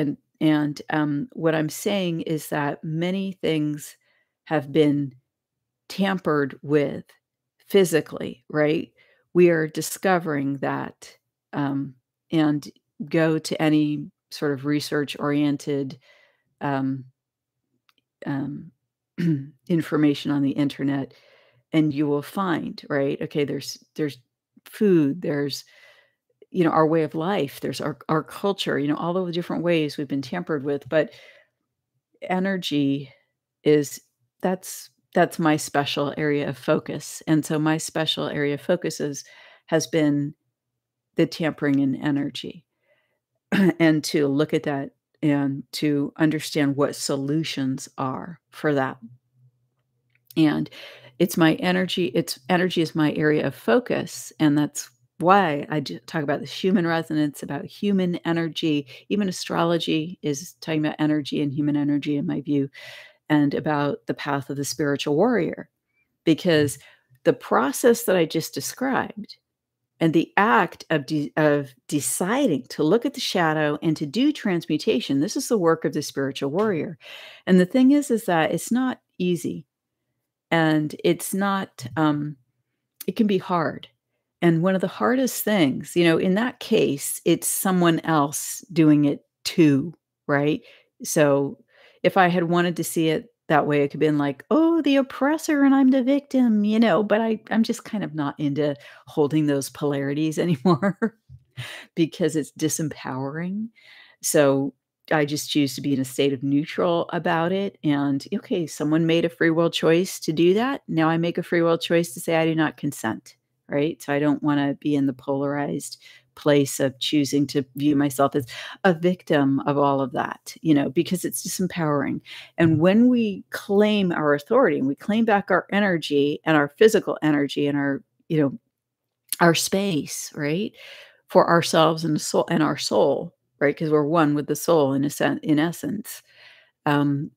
what I'm saying is that many things have been tampered with physically, right? We are discovering that, and go to any sort of research oriented um, um, information on the internet, and you will find, right? Okay, there's food, there's our way of life, there's our culture, all of the different ways we've been tampered with, but energy is that's my special area of focus. And so my special area of focus has been the tampering in energy and to look at that and to understand what solutions are for that. And energy is my area of focus, and that's why talk about the human resonance, about human energy. Even astrology is talking about energy and human energy, in my view, and about the path of the spiritual warrior. Because the process that I just described and the act of deciding to look at the shadow and to do transmutation, this is the work of the spiritual warrior. And the thing is that it's not easy, and it's not, it can be hard. And one of the hardest things, in that case, it's someone else doing it too, right? So if I had wanted to see it that way, it could have been like, oh, the oppressor and I'm the victim, but I'm just kind of not into holding those polarities anymore because it's disempowering. So I just choose to be in a state of neutral about it. And okay, someone made a free will choice to do that. Now I make a free will choice to say I do not consent. Right. So I don't want to be in the polarized place of choosing to view myself as a victim of all of that, because it's disempowering. And when we claim our authority and we claim back our energy and our physical energy and our space, right, for ourselves and the soul and our soul, right, because we're one with the soul in essence. Um,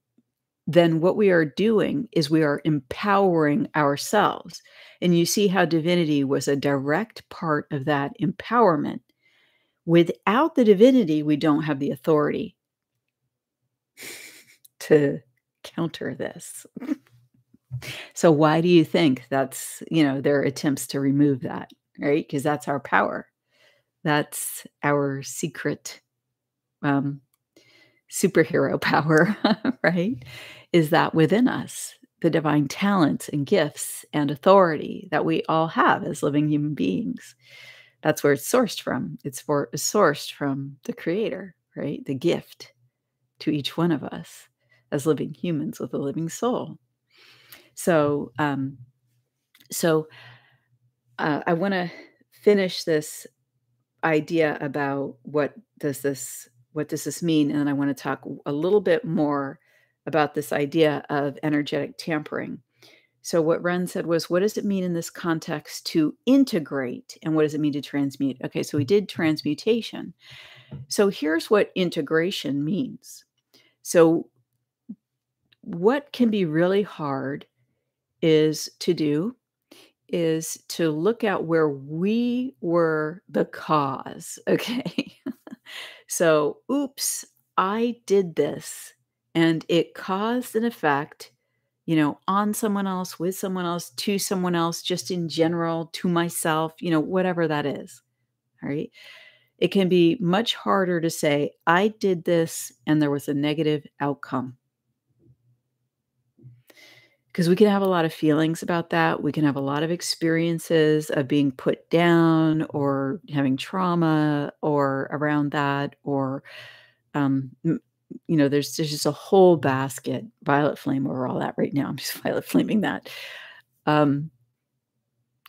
then what we are doing is we are empowering ourselves. And you see how divinity was a direct part of that empowerment. Without the divinity, we don't have the authority to counter this. So why do you think that's, their attempts to remove that, right? Because that's our power. That's our secret um, superhero power, right? Is that within us, the divine talents and gifts and authority that we all have as living human beings. That's where it's sourced from. It's sourced from the creator, right? The gift to each one of us as living humans with a living soul. So, so I want to finish this idea about what does this mean, and then I want to talk a little bit more about this idea of energetic tampering. So what Ren said was, what does it mean in this context to integrate, and what does it mean to transmute? Okay, so we did transmutation. So here's what integration means. So what can be really hard is to look at where we were the cause, okay? So, oops, I did this, and it caused an effect, on someone else, with someone else, to someone else, just in general, to myself, whatever that is, all right? It can be much harder to say, I did this and there was a negative outcome. Because we can have a lot of feelings about that. We can have a lot of experiences of being put down or having trauma or around that, or, there's just a whole basket, violet flame over all that right now. I'm just violet flaming that, um,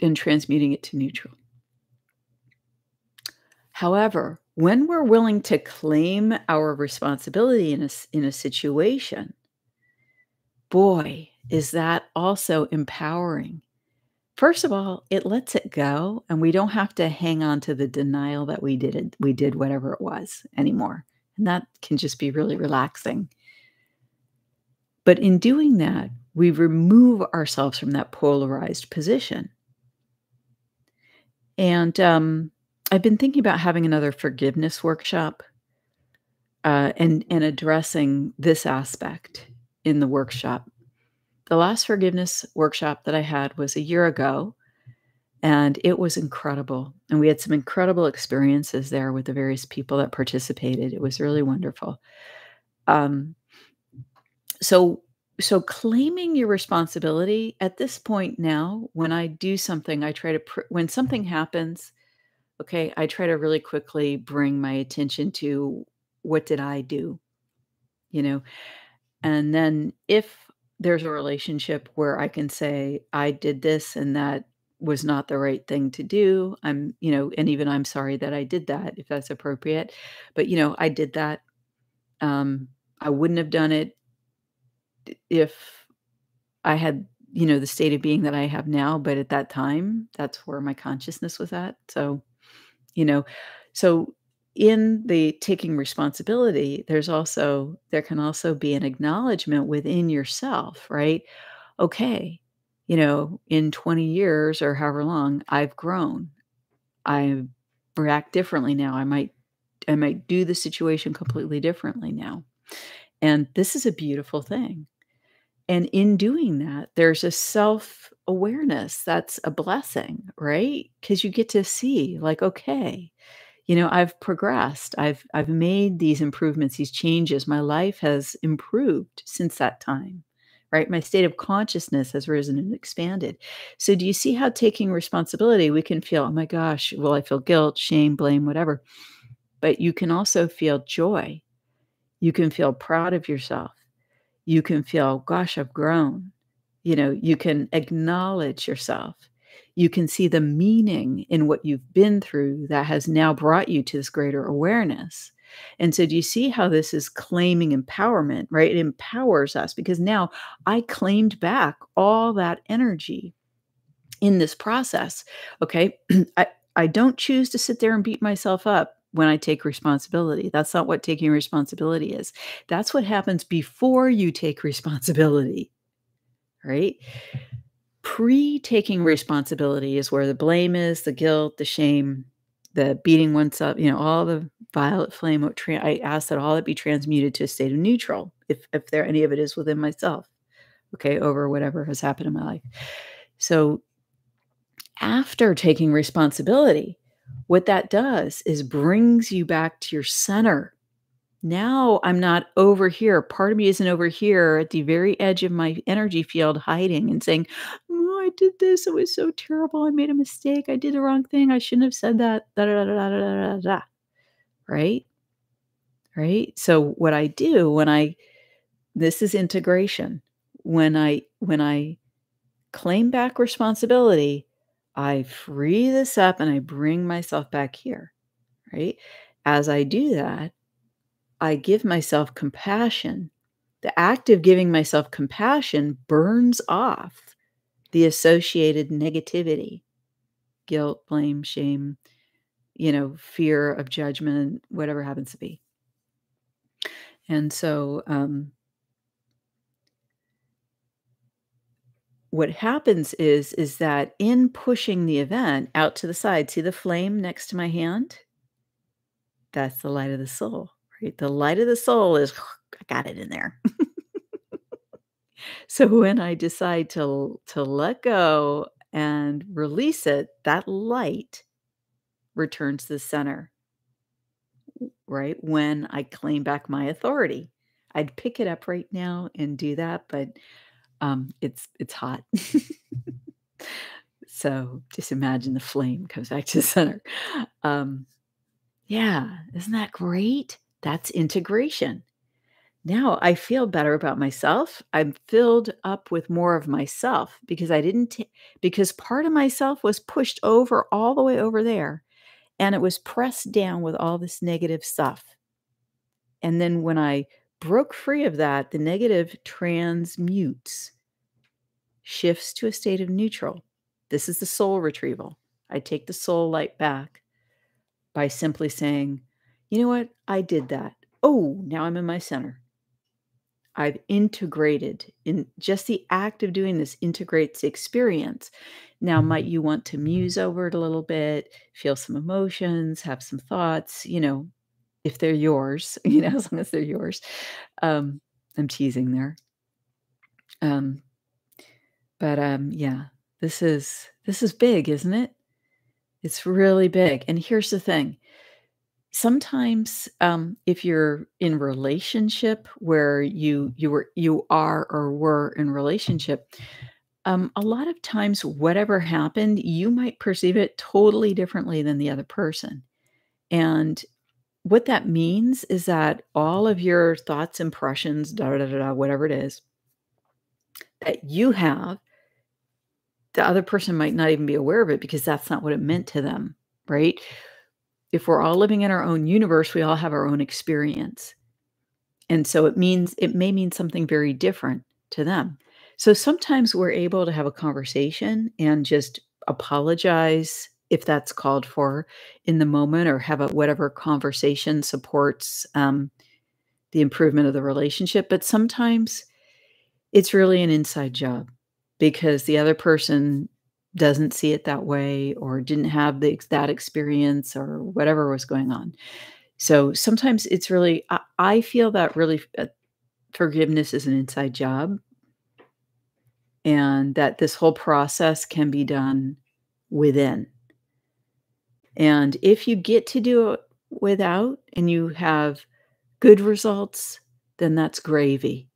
and transmuting it to neutral. However, when we're willing to claim our responsibility in a situation, boy, is that also empowering. First of all, it lets it go, and we don't have to hang on to the denial that we did whatever it was anymore, and that can just be really relaxing. But in doing that, we remove ourselves from that polarized position. And, I've been thinking about having another forgiveness workshop, and addressing this aspect in the workshop. The last forgiveness workshop that I had was a year ago, and it was incredible, and we had some incredible experiences there with the various people that participated. It was really wonderful. Um, so so claiming your responsibility at this point now, when I do something, I try to when something happens, okay, I try to really quickly bring my attention to what did I do, you know? And then if there's a relationship where I can say, I did this and that was not the right thing to do, and even I'm sorry that I did that, if that's appropriate. But, I did that. I wouldn't have done it if I had, the state of being that I have now. But at that time, that's where my consciousness was at. So, you know, so in the taking responsibility, there can also be an acknowledgement within yourself, right? Okay, in 20 years or however long, I've grown. I react differently now. I might do the situation completely differently now. And this is a beautiful thing. And in doing that, there's a self-awareness that's a blessing, right? Because you get to see, like, okay, I've progressed. I've made these improvements, these changes. My life has improved since that time, right? My state of consciousness has risen and expanded. So do you see how taking responsibility, we can feel, oh my gosh, well, I feel guilt, shame, blame, whatever. But you can also feel joy. You can feel proud of yourself. You can feel, gosh, I've grown. You can acknowledge yourself. You can see the meaning in what you've been through that has now brought you to this greater awareness. And so, do you see how this is claiming empowerment, right? It empowers us because now I claimed back all that energy in this process. Okay. I don't choose to sit there and beat myself up when I take responsibility. That's not what taking responsibility is. That's what happens before you take responsibility, right? Pre-taking responsibility is where the blame is, the guilt, the shame, the beating oneself, all the violet flame. I ask that all that be transmuted to a state of neutral, if there any of it is within myself, okay, over whatever has happened in my life. So after taking responsibility, what that does is brings you back to your center. Now I'm not over here. Part of me isn't over here at the very edge of my energy field hiding and saying, oh, I did this. It was so terrible. I made a mistake. I did the wrong thing. I shouldn't have said that. Da, da, da, da, da, da, da, da. Right? right? So what I do when I this is integration. When I claim back responsibility, I free this up and I bring myself back here, right? As I do that, I give myself compassion. The act of giving myself compassion burns off the associated negativity, guilt, blame, shame, fear of judgment, whatever happens to be. And so, what happens is that in pushing the event out to the side, see the flame next to my hand? That's the light of the soul, right? The light of the soul is, I got it in there. So when I decide to let go and release it, that light returns to the center, right? When I claim back my authority. I'd pick it up right now and do that, but it's hot. So just imagine the flame comes back to the center. Um, yeah, isn't that great? That's integration. Now I feel better about myself. I'm filled up with more of myself because I didn't because part of myself was pushed over all the way over there and it was pressed down with all this negative stuff. And then when I broke free of that, the negative transmutes, shifts to a state of neutral. This is the soul retrieval. I take the soul light back by simply saying, you know what? I did that. Oh, now I'm in my center. I've integrated in just the act of doing this integrates the experience. Now, might you want to muse over it a little bit, feel some emotions, have some thoughts, if they're yours, as long as they're yours. Um, I'm teasing there. Um, but yeah, this is big, isn't it? It's really big. And here's the thing. Sometimes, if you're in relationship where you are or were in relationship, a lot of times whatever happened, you might perceive it totally differently than the other person. And what that means is that all of your thoughts, impressions, da da da da, whatever it is that you have, the other person might not even be aware of it because that's not what it meant to them, right? If we're all living in our own universe, we all have our own experience. And so it may mean something very different to them. So sometimes we're able to have a conversation and just apologize if that's called for in the moment or have a whatever conversation supports the improvement of the relationship. But sometimes it's really an inside job because the other person doesn't see it that way or didn't have that experience or whatever was going on. So sometimes it's really I feel that really forgiveness is an inside job and that this whole process can be done within. And if you get to do it without and you have good results, then that's gravy.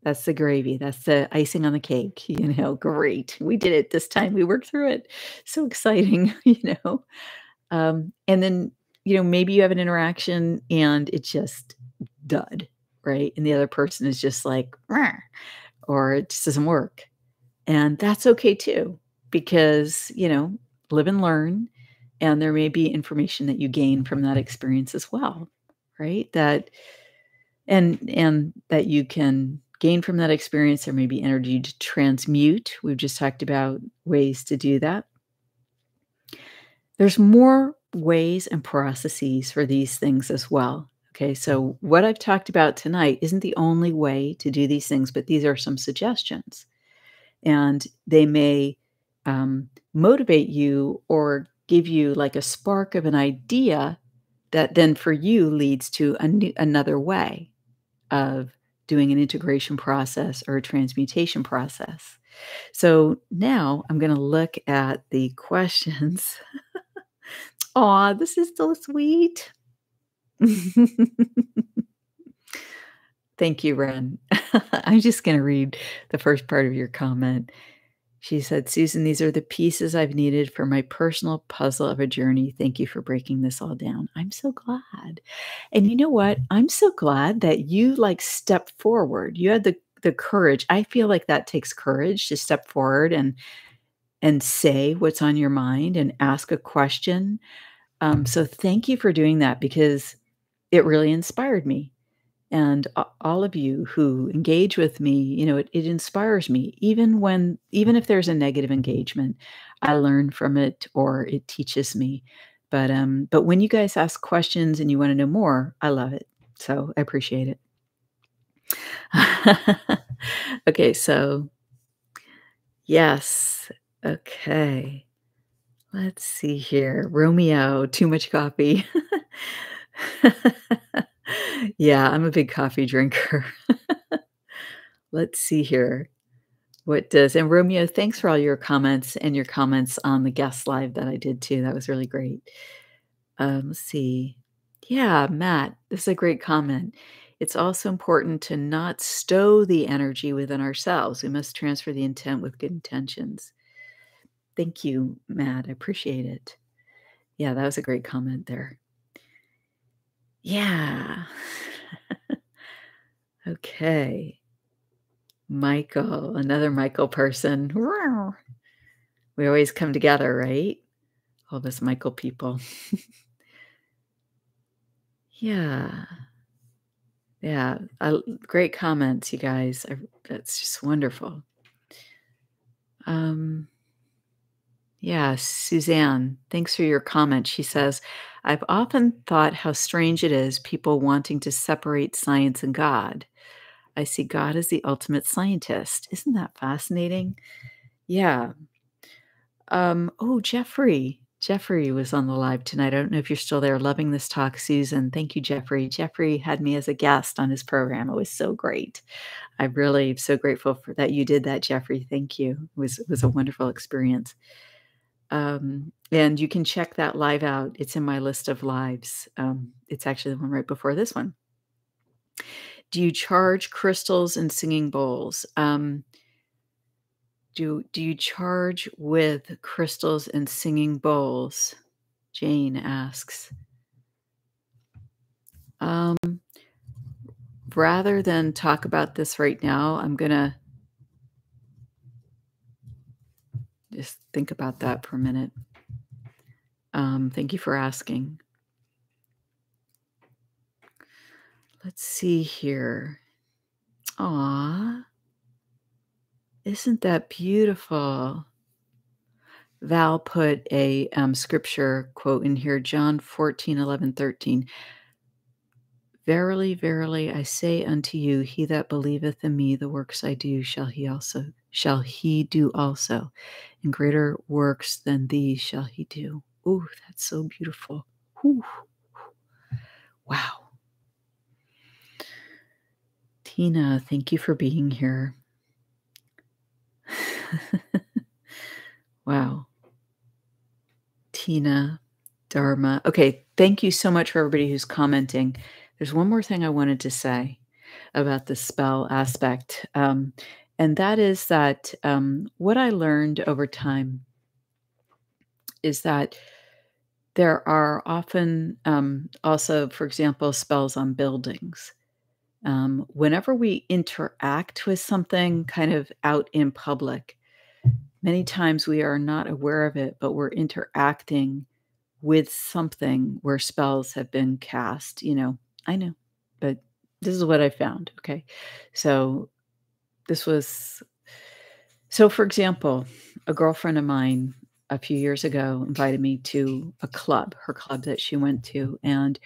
That's the gravy. That's the icing on the cake, great. We did it this time. We worked through it. So exciting, And then, maybe you have an interaction and it just dud, right? And the other person is just like, "Rah," or it just doesn't work. And that's okay too, because, live and learn. And there may be information that you gain from that experience as well, right? And that you can gain from that experience. There may be energy to transmute. We've just talked about ways to do that. There's more ways and processes for these things as well. Okay, so what I've talked about tonight isn't the only way to do these things, but these are some suggestions. And they may motivate you or give you like a spark of an idea that then for you leads to another way of doing an integration process or a transmutation process. So now I'm going to look at the questions. Aw, this is so sweet. Thank you, Ren. I'm just going to read the first part of your comment. She said, "Susan, these are the pieces I've needed for my personal puzzle of a journey. Thank you for breaking this all down." I'm so glad. And you know what? I'm so glad that you, like, stepped forward. You had the courage. I feel like that takes courage to step forward and say what's on your mind and ask a question. So thank you for doing that because it really inspired me. And all of you who engage with me, it inspires me. Even if there's a negative engagement, I learn from it or it teaches me. But when you guys ask questions and you want to know more, I love it. So I appreciate it. Okay, so yes. Okay. Let's see here. Romeo, too much coffee. Yeah, I'm a big coffee drinker. Let's see here. What does and Romeo, thanks for all your comments and your comments on the guest live that I did too. That was really great. Let's see. Yeah, Matt, this is a great comment. It's also important to not stow the energy within ourselves. We must transfer the intent with good intentions. Thank you, Matt. I appreciate it. Yeah, that was a great comment there. Yeah. Okay. Michael, another Michael person. We always come together, right? All of us Michael people. Yeah. Yeah. Great comments, you guys. That's just wonderful. Um, yeah, Suzanne, thanks for your comment. She says, I've often thought how strange it is people wanting to separate science and God. I see God as the ultimate scientist. Isn't that fascinating? Yeah. Oh, Jeffrey. Jeffrey was on the live tonight. I don't know if you're still there. Loving this talk, Susan. Thank you, Jeffrey. Jeffrey had me as a guest on his program. It was so great. I'm really so grateful for that you did that, Jeffrey. Thank you. It was a wonderful experience. And you can check that live out. It's in my list of lives. It's actually the one right before this one. Do you charge crystals and singing bowls? Do you charge with crystals and singing bowls? Jane asks. Um, rather than talk about this right now, I'm gonna just think about that for a minute. Thank you for asking. Let's see here. Aw, isn't that beautiful? Val put a scripture quote in here, John 14:11-13. Verily, verily, I say unto you, he that believeth in me, the works I do, shall he do also, and greater works than these shall he do. Ooh, that's so beautiful. Whew. Wow. Tina, thank you for being here. Wow. Tina, Dharma. Okay, thank you so much for everybody who's commenting. There's one more thing I wanted to say about the spell aspect, and that is that what I learned over time is that there are often also, for example, spells on buildings. Whenever we interact with something kind of out in public, many times we are not aware of it, but we're interacting with something where spells have been cast. I know, but this is what I found. Okay. So this was so for example, a girlfriend of mine a few years ago invited me to her club that she went to. And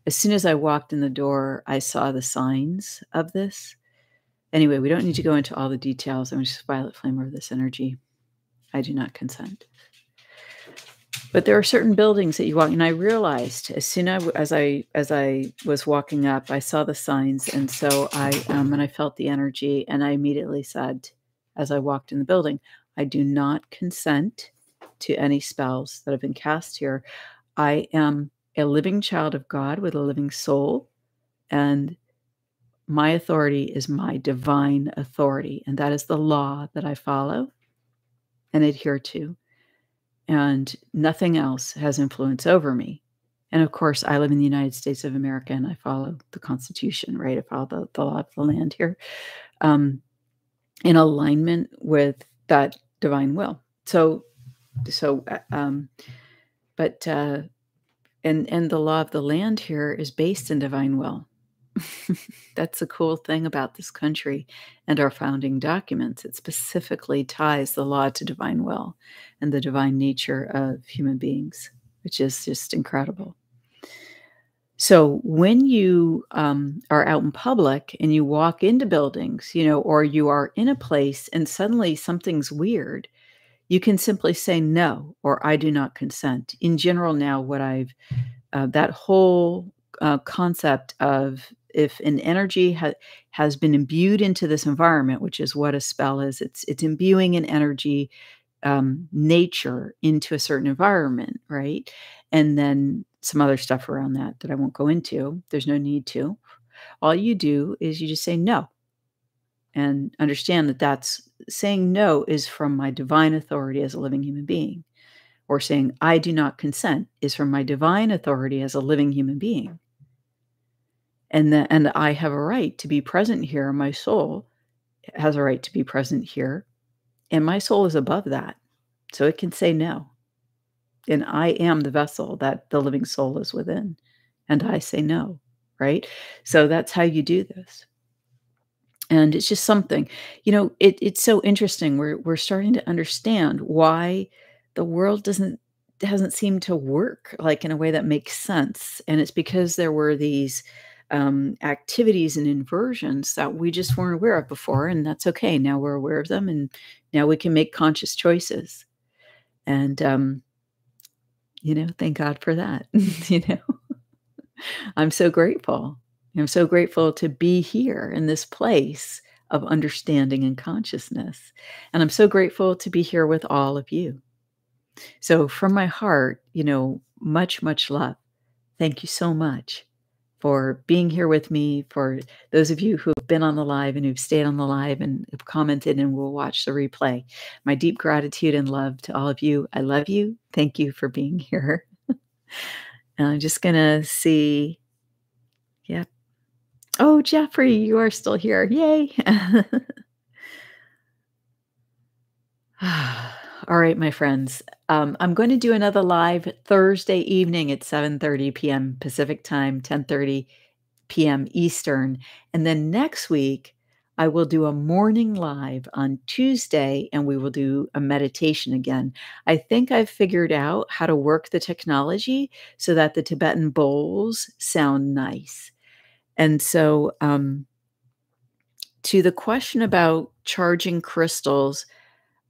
as soon as I walked in the door, I saw the signs of this. Anyway, we don't need to go into all the details. I'm just violet flame over this energy. I do not consent. But there are certain buildings that you walk, and I realized as I was walking up, I saw the signs, and so I felt the energy, and I immediately said, as I walked in the building, I do not consent to any spells that have been cast here. I am a living child of God with a living soul, and my authority is my divine authority, and that is the law that I follow. and adhere to, and nothing else has influence over me. And of course, I live in the United States of America and I follow the Constitution, right? I follow the law of the land here, um, in alignment with that divine will. So, but and the law of the land here is based in divine will. That's the cool thing about this country and our founding documents. It specifically ties the law to divine will and the divine nature of human beings, which is just incredible. So when you are out in public and you walk into buildings, or you are in a place and suddenly something's weird, you can simply say no or I do not consent. In general, now what I've that whole concept of if an energy has been imbued into this environment, which is what a spell is, it's imbuing an energy nature into a certain environment, right? And then some other stuff around that I won't go into. There's no need to. All you do is you just say no and understand that that's saying no is from my divine authority as a living human being, or saying I do not consent is from my divine authority as a living human being. And I have a right to be present here. My soul has a right to be present here, and my soul is above that. So it can say no. And I am the vessel that the living soul is within, and I say no, right? So that's how you do this. And it's just something, it's so interesting. We're starting to understand why the world hasn't seemed to work like in a way that makes sense. And it's because there were these activities and inversions that we just weren't aware of before. And that's okay. Now we're aware of them, and now we can make conscious choices. And thank God for that. I'm so grateful. I'm so grateful to be here in this place of understanding and consciousness. And I'm so grateful to be here with all of you. So, from my heart, much, much love. Thank you so much for being here with me. For those of you who have been on the live and who've stayed on the live and have commented and will watch the replay, my deep gratitude and love to all of you. I love you. Thank you for being here. And I'm just going to see. Yeah. Oh, Jeffrey, you are still here. Yay. All right, my friends. I'm going to do another live Thursday evening at 7:30 p.m. Pacific time, 10:30 p.m. Eastern. And then next week, I will do a morning live on Tuesday, and we will do a meditation again. I think I've figured out how to work the technology so that the Tibetan bowls sound nice. And so, to the question about charging crystals,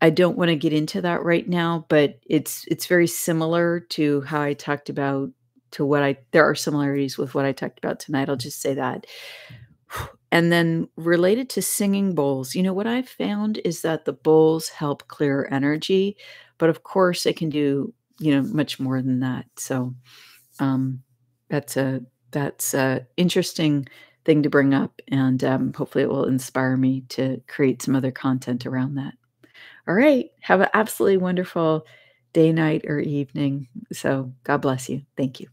I don't wanna get into that right now, but it's very similar to how I talked about to what I there are similarities with what I talked about tonight, I'll just say that. And then related to singing bowls, what I've found is that the bowls help clear energy, but of course, it can do, much more than that. So, um, that's a interesting thing to bring up, and, hopefully it will inspire me to create some other content around that. All right. Have an absolutely wonderful day, night, or evening. So God bless you. Thank you.